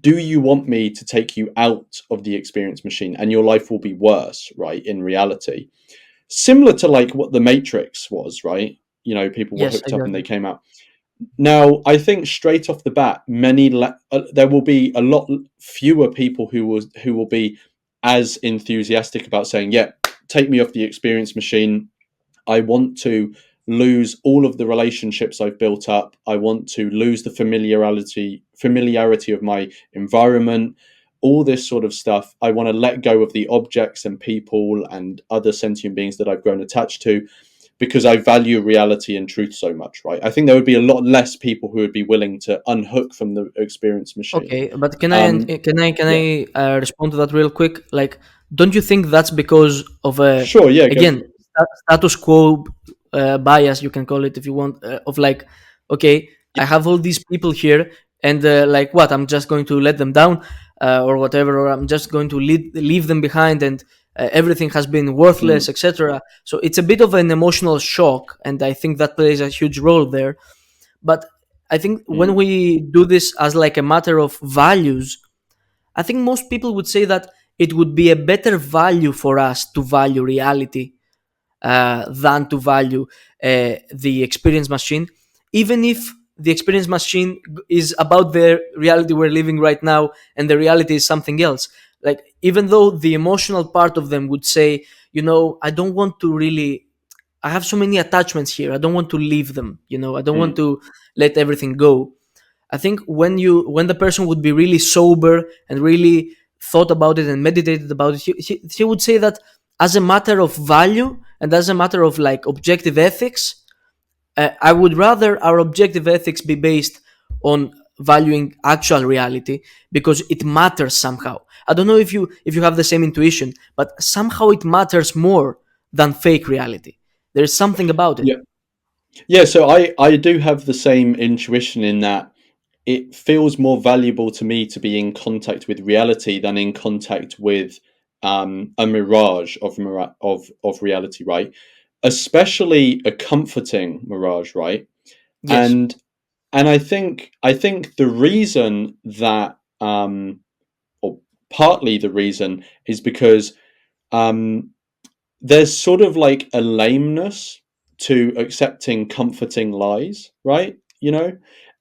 Do you want me to take you out of the experience machine, and your life will be worse, right? In reality. similar to like what the Matrix was, right? People were Yes, hooked up and they exactly. came out. Now, I think straight off the bat, there will be a lot fewer people who will be as enthusiastic about saying, "Yeah, take me off the experience machine. I want to lose all of the relationships I've built up. I want to lose the familiarity of my environment, all this sort of stuff. I want to let go of the objects and people and other sentient beings that I've grown attached to because I value reality and truth so much, right? I think there would be a lot less people who would be willing to unhook from the experience machine. Okay, but can I Um, can yeah, I respond to that real quick? Like, don't you think that's because of sure, yeah, go for again it. status quo bias, you can call it if you want, of like, okay, I have all these people here, and like what? I'm just going to let them down, or whatever, or I'm just going to leave them behind, and everything has been worthless, Mm, etc. So it's a bit of an emotional shock, and I think that plays a huge role there. But I think when mm, we do this as like a matter of values, I think most people would say that it would be a better value for us to value reality than to value the experience machine, even if the experience machine is about the reality we're living right now and the reality is something else. Like, even though the emotional part of them would say, I don't want to really, I have so many attachments here, I don't want to leave them, I don't want mm. to let everything go. I think when the person would be really sober and really thought about it and meditated about it, he would say that as a matter of value and as a matter of like objective ethics, I would rather our objective ethics be based on valuing actual reality because it matters somehow. I don't know if you have the same intuition, but somehow it matters more than fake reality. There's something about it. Yeah, yeah. So I do have the same intuition in that it feels more valuable to me to be in contact with reality than in contact with a mirage of reality, right? Especially a comforting mirage, right? Yes. And I think the reason that or partly the reason is because um, there's sort of like a lameness to accepting comforting lies, right?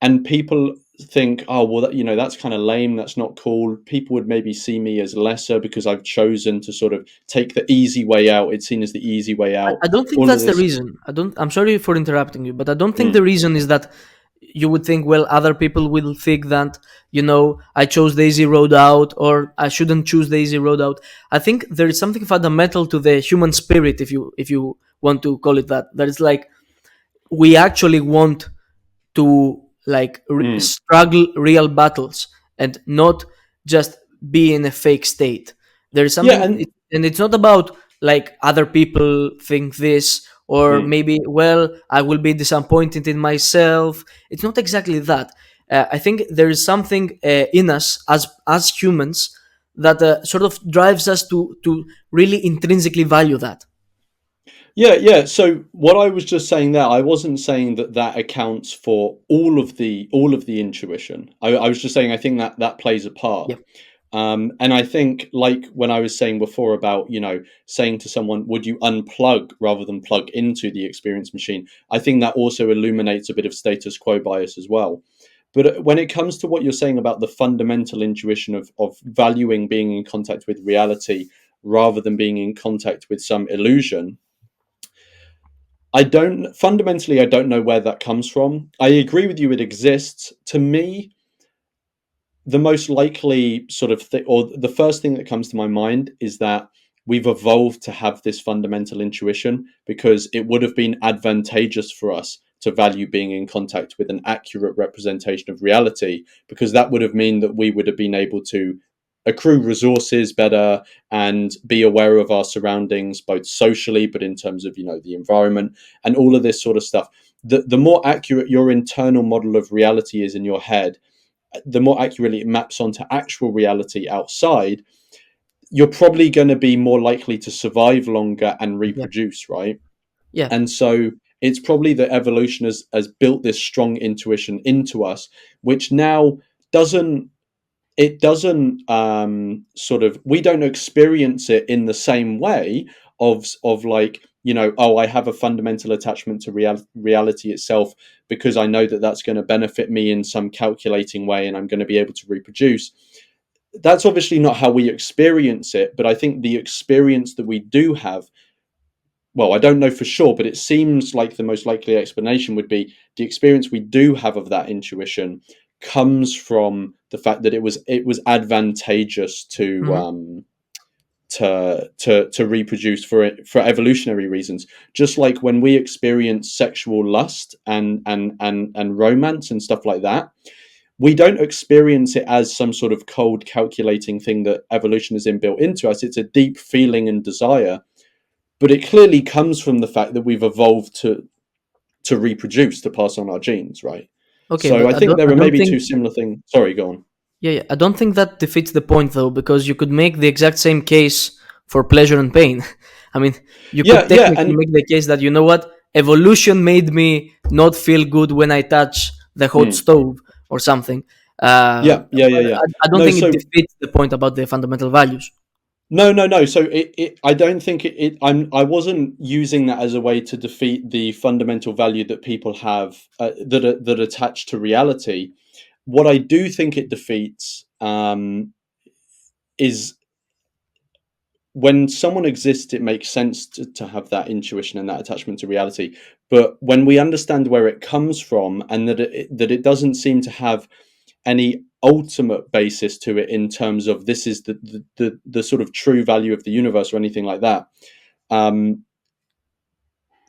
And people think, oh, well, that's kind of lame. That's not cool. People would maybe see me as lesser because I've chosen to sort of take the easy way out. It's seen as the easy way out. I don't think All of that's the this. reason. I'm sorry for interrupting you, but I don't think the Mm, reason is that you would think, well, other people will think that, I chose the easy road out or I shouldn't choose the easy road out. I think there is something fundamental to the human spirit, if you want to call it that. That is like we actually want to like mm. struggle real battles and not just be in a fake state. There is Yeah, something, and and it's not about like other people think this or mm. maybe, well, I will be disappointed in myself. It's not exactly that. I think there is something in us as humans that sort of drives us to really intrinsically value that. Yeah, yeah. So what I was just saying there, I wasn't saying that that accounts for all of the intuition. I was just saying I think that that plays a part. Yeah, And I think, like when I was saying before about, saying to someone, would you unplug rather than plug into the experience machine? I think that also illuminates a bit of status quo bias as well. But when it comes to what you're saying about the fundamental intuition of valuing being in contact with reality rather than being in contact with some illusion, I don't know where that comes from. I agree with you, it exists. To me, the most likely sort of or the first thing that comes to my mind is that we've evolved to have this fundamental intuition because it would have been advantageous for us to value being in contact with an accurate representation of reality, because that would have meant that we would have been able to accrue resources better and be aware of our surroundings, both socially but in terms of the environment and all of this sort of stuff. The more accurate your internal model of reality is in your head, the more accurately it maps onto actual reality outside, you're probably going to be more likely to survive longer and yeah, reproduce, right? yeah, And so it's probably that evolution has built this strong intuition into us, which now doesn't it doesn't sort of we don't experience it in the same way of like oh, I have a fundamental attachment to reality itself because I know that that's going to benefit me in some calculating way and I'm going to be able to reproduce. That's obviously not how we experience it, but I think the experience that we do have, well, I don't know for sure, but it seems like the most likely explanation would be the experience we do have of that intuition comes from the fact that it was advantageous Hmm. to reproduce for evolutionary reasons. Just like when we experience sexual lust and romance and stuff like that, we don't experience it as some sort of cold calculating thing that evolution is inbuilt into us. It's a deep feeling and desire, but it clearly comes from the fact that we've evolved to reproduce, to pass on our genes, right? Okay, So but I think there I are don't maybe think. two similar things. Sorry, go on. Yeah, yeah, I don't think that defeats the point though, because you could make the exact same case for pleasure and pain. I mean, you Yeah, could yeah, technically and make the case that, you know what, evolution made me not feel good when I touch the hot mm, stove or something. yeah, yeah, yeah, But yeah. I don't No, think it so defeats the point about the fundamental values. no, no, no. So I don't think I wasn't using that as a way to defeat the fundamental value that people have that attach to reality. What I do think it defeats is when someone exists, it makes sense to have that intuition and that attachment to reality. But when we understand where it comes from and that it doesn't seem to have any ultimate basis to it in terms of this is the sort of true value of the universe or anything like that, um,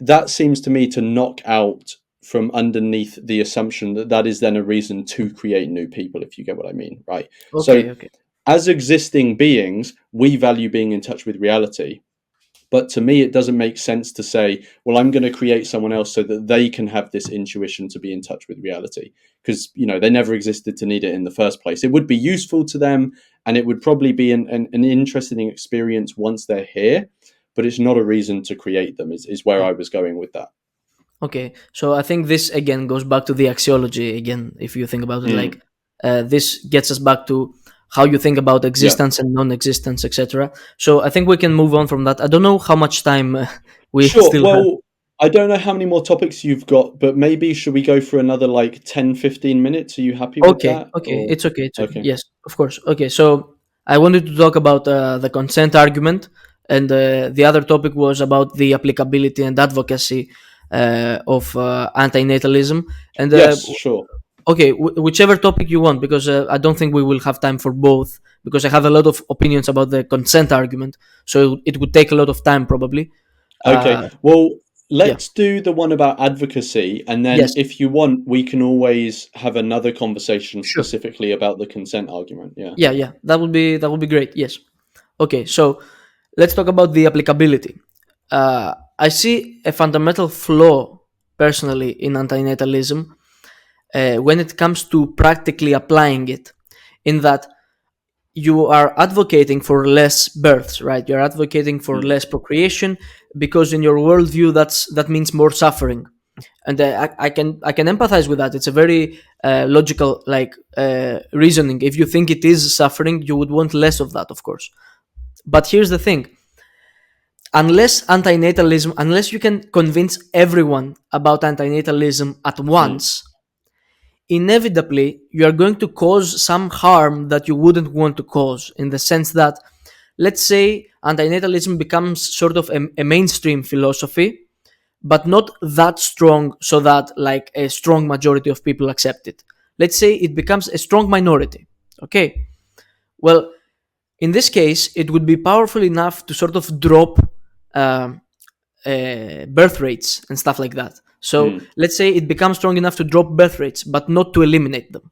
that seems to me to knock out from underneath the assumption that that is then a reason to create new people, if you get what I mean, right? So Okay, okay. as existing beings, we value being in touch with reality. But to me, it doesn't make sense to say, well, I'm going to create someone else so that they can have this intuition to be in touch with reality. Because, they never existed to need it in the first place. It would be useful to them and it would probably be an interesting experience once they're here. But it's not a reason to create them, is where I was going with that. Okay, so I think this again goes back to the axiology again. If you think about it, like Mm, this gets us back to how you think about yeah. existence and non-existence, etc. So I think we can move on from that. I don't know how much time we Sure. still have. Well, I don't know how many more topics you've got, but maybe should we go for another like 10, 15 minutes? Are you happy with Okay, that? okay, Or it's okay, it's okay. okay. Yes, of course. Okay, so I wanted to talk about the consent argument, and the other topic was about the applicability and advocacy of anti-natalism. And Yes, sure. okay, whichever topic you want, because I don't think we will have time for both, because I have a lot of opinions about the consent argument, so it would take a lot of time probably. Okay. Uh, Well, yeah, let's do the one about advocacy, and then yes, if you want, we can always have another conversation sure. specifically about the consent argument. Yeah. Yeah, yeah, that would be great. Yes. Okay, so let's talk about the applicability. I see a fundamental flaw personally in antinatalism when it comes to practically applying it, in that you are advocating for less births, right? You're advocating for Mm, less procreation because in your worldview that means more suffering, and I can empathize with that. It's a very logical reasoning. If you think it is suffering, you would want less of that, of course. But here's the thing: unless you can convince everyone about antinatalism at mm, once, inevitably you are going to cause some harm that you wouldn't want to cause, in the sense that, let's say, antinatalism becomes sort of a mainstream philosophy, but not that strong so that like a strong majority of people accept it. Let's say it becomes a strong minority. Okay, well, in this case it would be powerful enough to sort of drop um, birth rates and stuff like that. So mm, let's say it becomes strong enough to drop birth rates but not to eliminate them.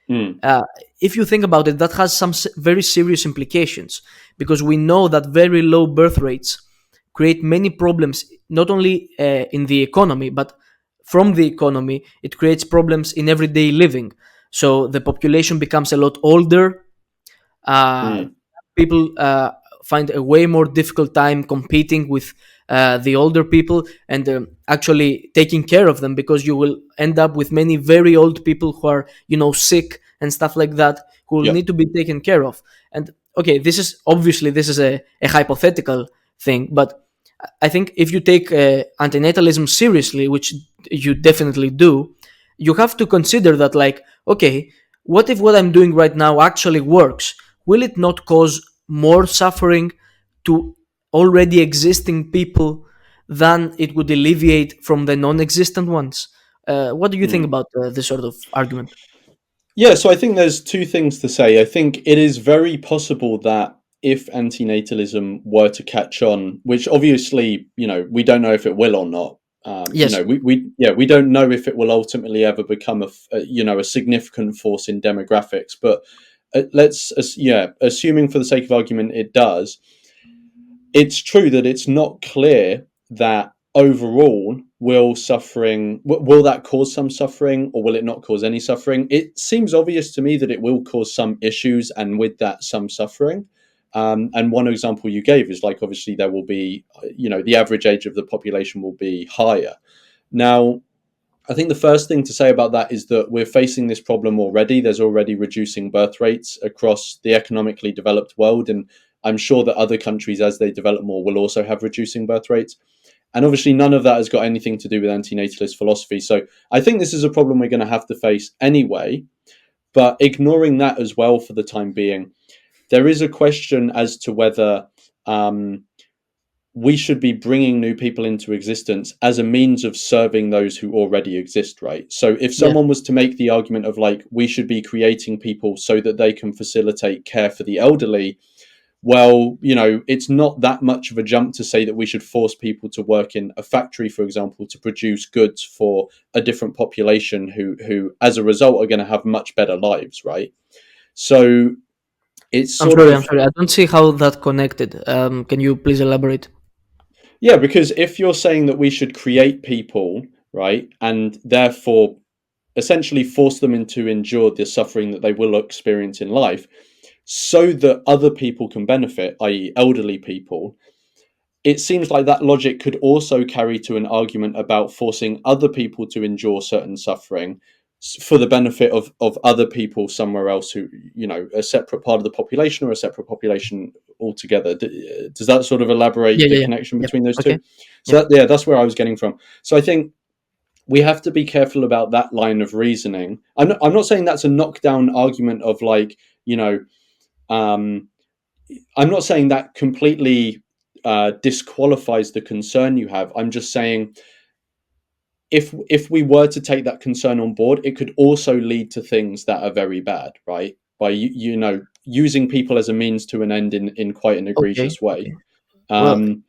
mm, uh, if you think about it, that has some very serious implications, because we know that very low birth rates create many problems, not only in the economy, but from the economy, it creates problems in everyday living. So the population becomes a lot older. uh, mm. People find a way more difficult time competing with the older people and actually taking care of them, because you will end up with many very old people who are, sick and stuff like that, who will Yeah. need to be taken care of. And okay, this is a hypothetical thing, but I think if you take antinatalism seriously, which you definitely do, you have to consider that, like, okay, what if what I'm doing right now actually works? Will it not cause more suffering to already existing people than it would alleviate from the non-existent ones? What do you think Hmm. about this sort of argument? Yeah, so I think there's two things to say. I think it is very possible that if antinatalism were to catch on, which obviously, we don't know if it will or not. Yes, We don't know if it will ultimately ever become a significant force in demographics. But assuming for the sake of argument, it does. It's true that it's not clear that overall will that cause some suffering, or will it not cause any suffering. It seems obvious to me that it will cause some issues, and with that some suffering. And one example you gave is, like, obviously there will be, the average age of the population will be higher. Now, I think the first thing to say about that is that we're facing this problem already. There's already reducing birth rates across the economically developed world. And I'm sure that other countries, as they develop more, will also have reducing birth rates. And obviously, none of that has got anything to do with antinatalist philosophy. So I think this is a problem we're going to have to face anyway. But ignoring that as well for the time being, there is a question as to whether we should be bringing new people into existence as a means of serving those who already exist, right? So if yes, someone was to make the argument of, like, we should be creating people so that they can facilitate care for the elderly, well, it's not that much of a jump to say that we should force people to work in a factory, for example, to produce goods for a different population who as a result are going to have much better lives, right? So it's I'm sort sorry, I'm of, sorry. I don't see how that connected. Can you please elaborate? yeah, because if you're saying that we should create people, right, and therefore essentially force them into endure the suffering that they will experience in life so that other people can benefit, i.e., elderly people, it seems like that logic could also carry to an argument about forcing other people to endure certain suffering for the benefit of other people somewhere else who, a separate part of the population or a separate population altogether. Does that sort of elaborate Yeah, the yeah, yeah. connection Yep. between those Okay. two? Yeah. So that's where I was getting from. So I think we have to be careful about that line of reasoning. I'm not saying that's a knockdown argument of, like, um, I'm not saying that completely disqualifies the concern you have. I'm just saying if we were to take that concern on board, it could also lead to things that are very bad, right? By using people as a means to an end in quite an Okay. egregious way. Okay. Well, Um,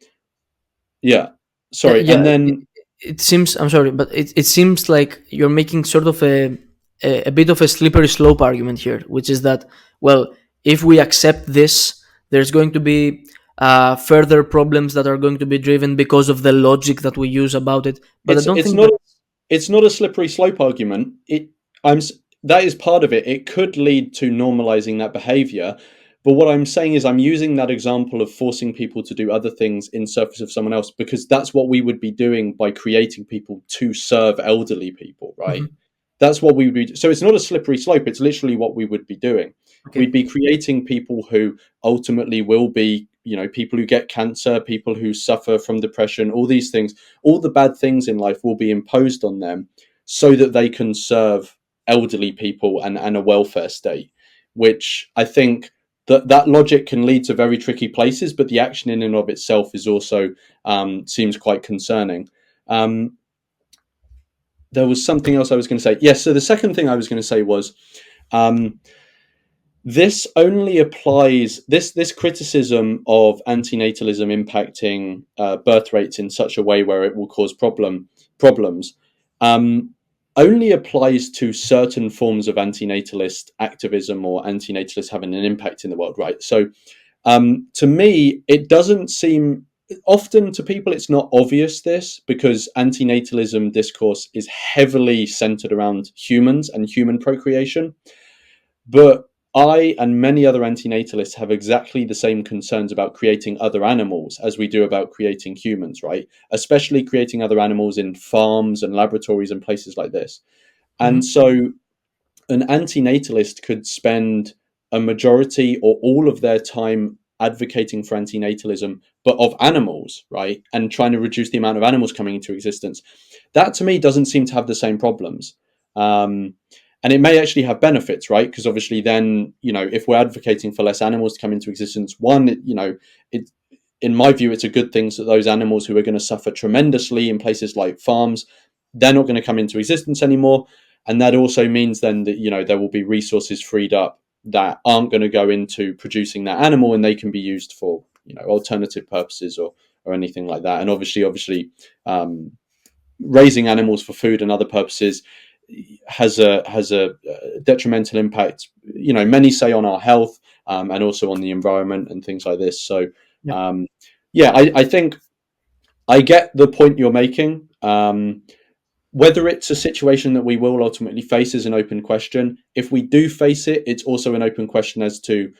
yeah, sorry, yeah. and then It seems. I'm sorry, but it seems like you're making sort of a bit of a slippery slope argument here, which is that, well, if we accept this, there's going to be further problems that are going to be driven because of the logic that we use about it. But I it's don't it's think not that. it's not a slippery slope argument. I'm that is part of it. It could lead to normalizing that behavior, but what I'm saying is I'm using that example of forcing people to do other things in service of someone else because that's what we would be doing by creating people to serve elderly people, right? Mhm. That's what we would be. So it's not a slippery slope. It's literally what we would be doing. Okay. We'd be creating people who ultimately will be, people who get cancer, people who suffer from depression, all these things, all the bad things in life will be imposed on them so that they can serve elderly people and a welfare state, which I think that logic can lead to very tricky places, but the action in and of itself is also seems quite concerning. Um, there was something else I was going to say. Yes, so the second thing I was going to say was um, this only applies this criticism of antinatalism impacting birth rates in such a way where it will cause problems um, only applies to certain forms of antinatalist activism or antinatalists having an impact in the world, right? So to me, it doesn't seem often to people it's not obvious this because antinatalism discourse is heavily centered around humans and human procreation. But I and many other antinatalists have exactly the same concerns about creating other animals as we do about creating humans, right? Especially creating other animals in farms and laboratories and places like this. And Mhm. so an antinatalist could spend a majority or all of their time advocating for antinatalism, but of animals, right? And trying to reduce the amount of animals coming into existence. That to me doesn't seem to have the same problems. And it may actually have benefits, right? Because obviously, then, if we're advocating for less animals to come into existence, one, it in my view, it's a good thing that those animals who are going to suffer tremendously in places like farms, they're not going to come into existence anymore. And that also means then that, there will be resources freed up that aren't going to go into producing that animal, and they can be used for, alternative purposes or anything like that. And obviously, raising animals for food and other purposes has a detrimental impact, many say on our health, and also on the environment and things like this. So, Yeah. I think I get the point you're making. Whether it's a situation that we will ultimately face is an open question. If we do face it, it's also an open question as to,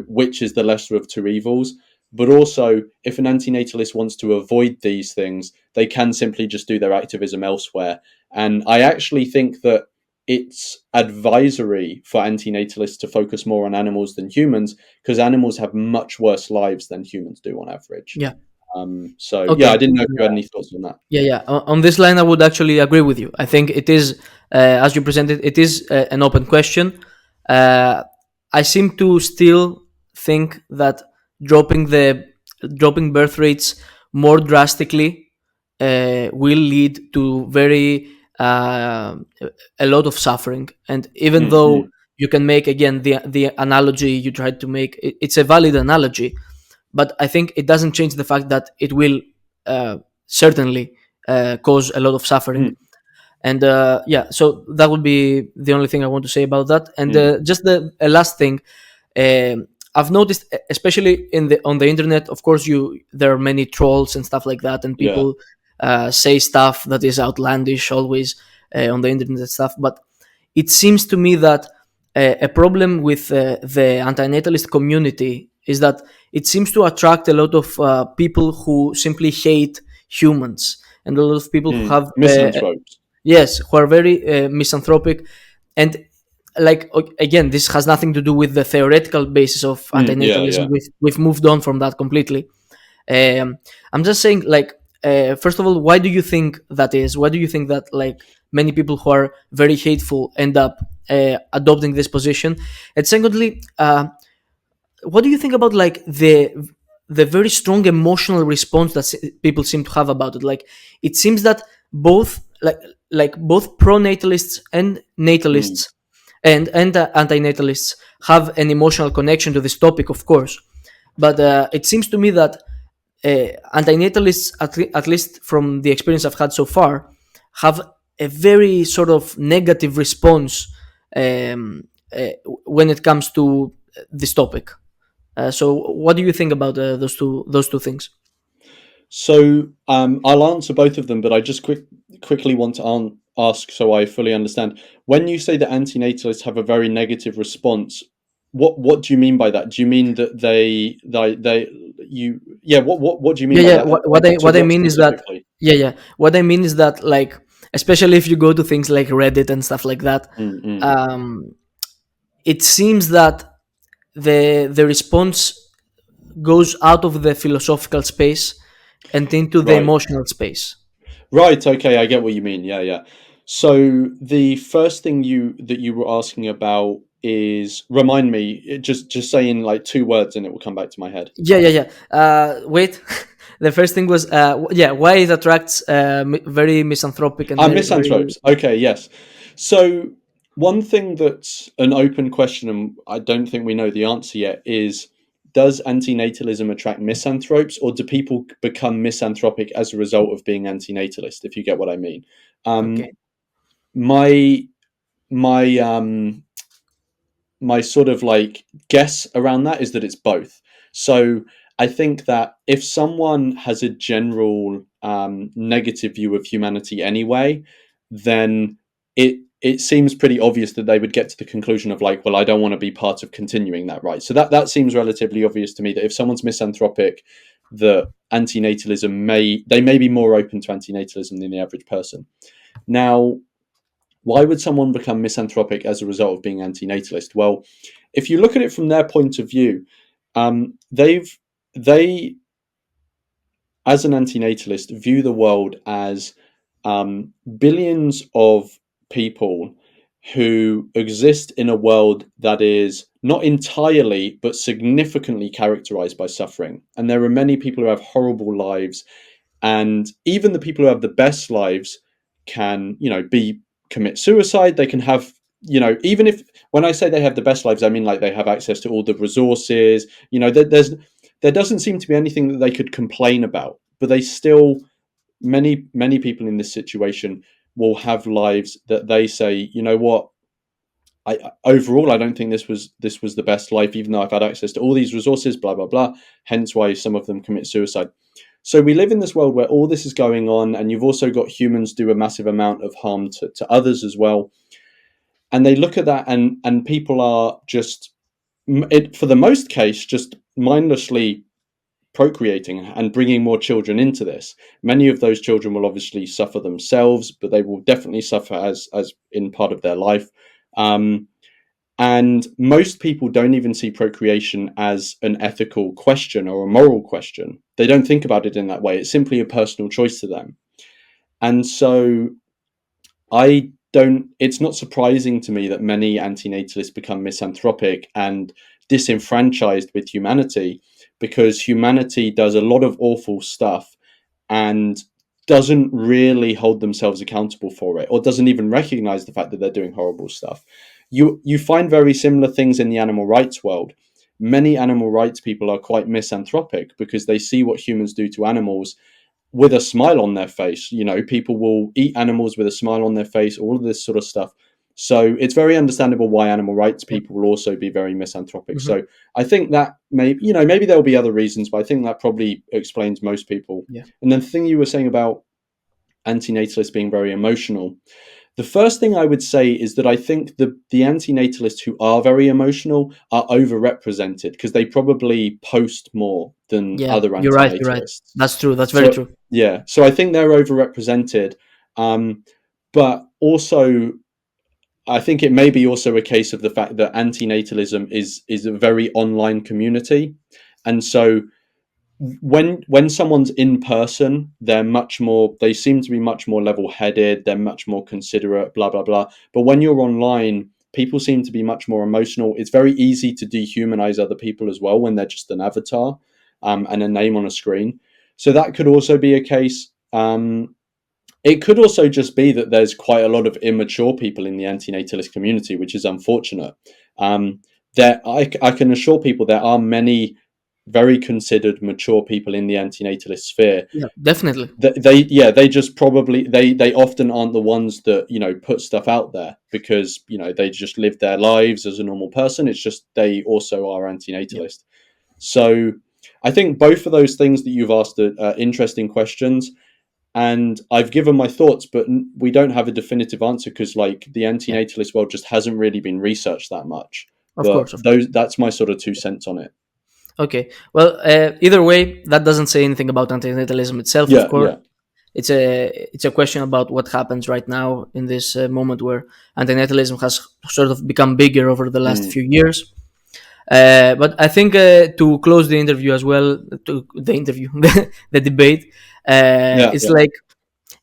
which is the lesser of two evils. But also, if an antinatalist wants to avoid these things, they can simply just do their activism elsewhere. And I actually think that it's advisory for antinatalists to focus more on animals than humans, because animals have much worse lives than humans do on average. Yeah. So, yeah, I Okay. didn't know if you had any thoughts on that. Yeah, yeah. On this line, I would actually agree with you. I think it is, as you presented, it is an open question. Uh, I seem to still think that dropping the dropping birth rates more drastically will lead to very a lot of suffering. And even though Mm-hmm. you can make again the analogy you tried to make, it's a valid analogy, but I think it doesn't change the fact that it will certainly cause a lot of suffering. And yeah, so that would be the only thing I want to say about that. And Mm-hmm. just the last thing, I've noticed, especially on the internet, of course, there are many trolls and stuff like that, and Yeah. people say stuff that is outlandish always on the internet and stuff. But it seems to me that a problem with the anti-natalist community is that it seems to attract a lot of people who simply hate humans, and a lot of people who have Misanthropes. yes, who are very misanthropic. And like again, this has nothing to do with the theoretical basis of Yeah, antinatalism. yeah. We've moved on from that completely. I'm just saying, like, first of all, why do you think that is? Why do you think that, like, many people who are very hateful end up adopting this position? And secondly, what do you think about, like, the very strong emotional response that people seem to have about it? Like, it seems that both both pro-natalists and Mm. natalists and anti-natalists have an emotional connection to this topic, of course. But it seems to me that antinatalists, at least from the experience I've had so far, have a very sort of negative response when it comes to this topic. So, what do you think about those two things? So I'll answer both of them, but I just quickly want to ask so I fully understand. When you say that antinatalists have a very negative response, what do you mean by that? Do you mean that they you yeah? What do you mean Yeah, by yeah. that? To What I what mean is that specifically? yeah, yeah. What I mean is that, like, especially if you go to things like Reddit and stuff like that, Mm-mm. um, it seems that the response goes out of the philosophical space and into the Right. emotional space. Right. Okay, I get what you mean. Yeah, yeah. So the first thing you were asking about is, remind me, just saying like two words and it will come back to my head. Yeah, yeah, yeah. Wait. The first thing was yeah, why it attracts very misanthropic and very Misanthropes. Okay, yes. So one thing that's an open question, and I don't think we know the answer yet, is does antinatalism attract misanthropes, or do people become misanthropic as a result of being antinatalist? If you get what I mean. okay. My my um my sort of like guess around that is that it's both. So I think that if someone has a general negative view of humanity anyway, then it seems pretty obvious that they would get to the conclusion of like, well, I don't want to be part of continuing that, right? So that seems relatively obvious to me, that if someone's misanthropic, that antinatalism may be more open to antinatalism than the average person. Now, why would someone become misanthropic as a result of being antinatalist? Well, if you look at it from their point of view, They've they as an antinatalist view the world as billions of people who exist in a world that is not entirely but significantly characterized by suffering. And there are many people who have horrible lives, and even the people who have the best lives can, be commit suicide. They can have, even if, when I say they have the best lives, I mean like they have access to all the resources. There doesn't seem to be anything that they could complain about, but they still, many people in this situation will have lives that they say, you know what, overall I don't think this was the best life, even though I've had access to all these resources, blah blah blah. Hence why some of them commit suicide. So we live in this world where all this is going on, and you've also got humans do a massive amount of harm to others as well. And they look at that, and people are just, for the most case, just mindlessly procreating and bringing more children into this. Many of those children will obviously suffer themselves, but they will definitely suffer as in part of their life. And most people don't even see procreation as an ethical question or a moral question. They don't think about it in that way. It's simply a personal choice to them. And so it's not surprising to me that many antinatalists become misanthropic and disenfranchised with humanity, because humanity does a lot of awful stuff and doesn't really hold themselves accountable for it, or doesn't even recognize the fact that they're doing horrible stuff. You find very similar things in the animal rights world. Many animal rights people are quite misanthropic because they see what humans do to animals with a smile on their face. People will eat animals with a smile on their face, all of this sort of stuff. So it's very understandable why animal rights Yeah. people will also be very misanthropic. Hmm. So I think that maybe there'll be other reasons, but I think that probably explains most people. Yeah. And then the thing you were saying about antinatalists being very emotional, the first thing I would say is that I think the antinatalists who are very emotional are overrepresented because they probably post more than Yeah. other You're right. You're right. antinatalists. That's true. That's very So true. yeah, so I think they're overrepresented, um, but also I think it may be also a case of the fact that antinatalism is a very online community, and so when someone's in person, they seem to be much more level-headed, they're much more considerate, blah blah blah. But when you're online, people seem to be much more emotional. It's very easy to dehumanize other people as well when they're just an avatar, and a name on a screen. So that could also be a case. It could also just be that there's quite a lot of immature people in the antinatalist community, which is unfortunate. Um, I can assure people there are many very considered mature people in the antinatalist sphere. Yeah, definitely. They just probably they often aren't the ones that put stuff out there because they just live their lives as a normal person. It's just they also are Yeah. antinatalist. So I think both of those things that you've asked are interesting questions, and I've given my thoughts, but we don't have a definitive answer because like the Yeah. antinatalist world just hasn't really been researched that much. Of But course. Of course. that's my sort of 2 cents on it. Okay. Well, either way, that doesn't say anything about antinatalism itself. Of Yeah, course, yeah. it's a question about what happens right now in this moment where antinatalism has sort of become bigger over the last Mm, few years. But I think to close the interview as well, to the interview, the debate, yeah, it's yeah. like,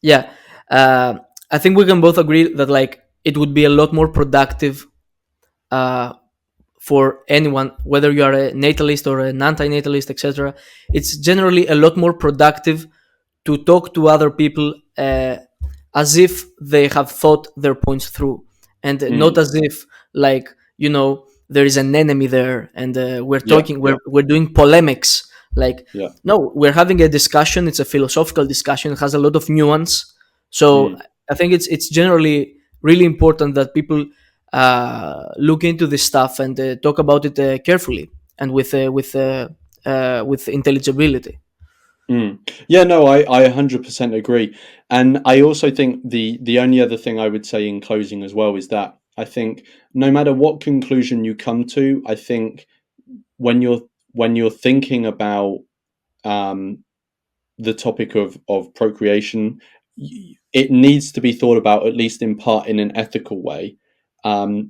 yeah, uh, I think we can both agree that like it would be a lot more productive uh, for anyone, whether you are a natalist or an anti-natalist, etc. It's generally a lot more productive to talk to other people as if they have thought their points through, and not Mm, as if like there is an enemy there and we're yeah, talking, yeah, we're doing polemics. Like, yeah. no, we're having a discussion. It's a philosophical discussion. It has a lot of nuance. So Mm, I think it's generally really important that people look into this stuff and talk about it carefully and with intelligibility. mm. Yeah, no, I 100% agree. And I also think the only other thing I would say in closing as well is that I think no matter what conclusion you come to, I think when you're thinking about um, the topic of procreation, it needs to be thought about at least in part in an ethical way.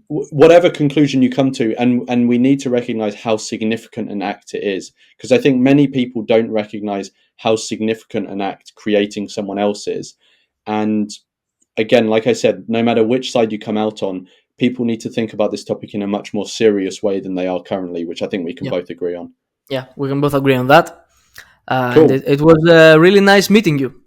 whatever conclusion you come to, and we need to recognize how significant an act it is, because I think many people don't recognize how significant an act creating someone else is. And again, like I said, no matter which side you come out on, people need to think about this topic in a much more serious way than they are currently, which I think we can Yeah, both agree on. yeah, we can both agree on that. And Cool. it was really nice meeting you.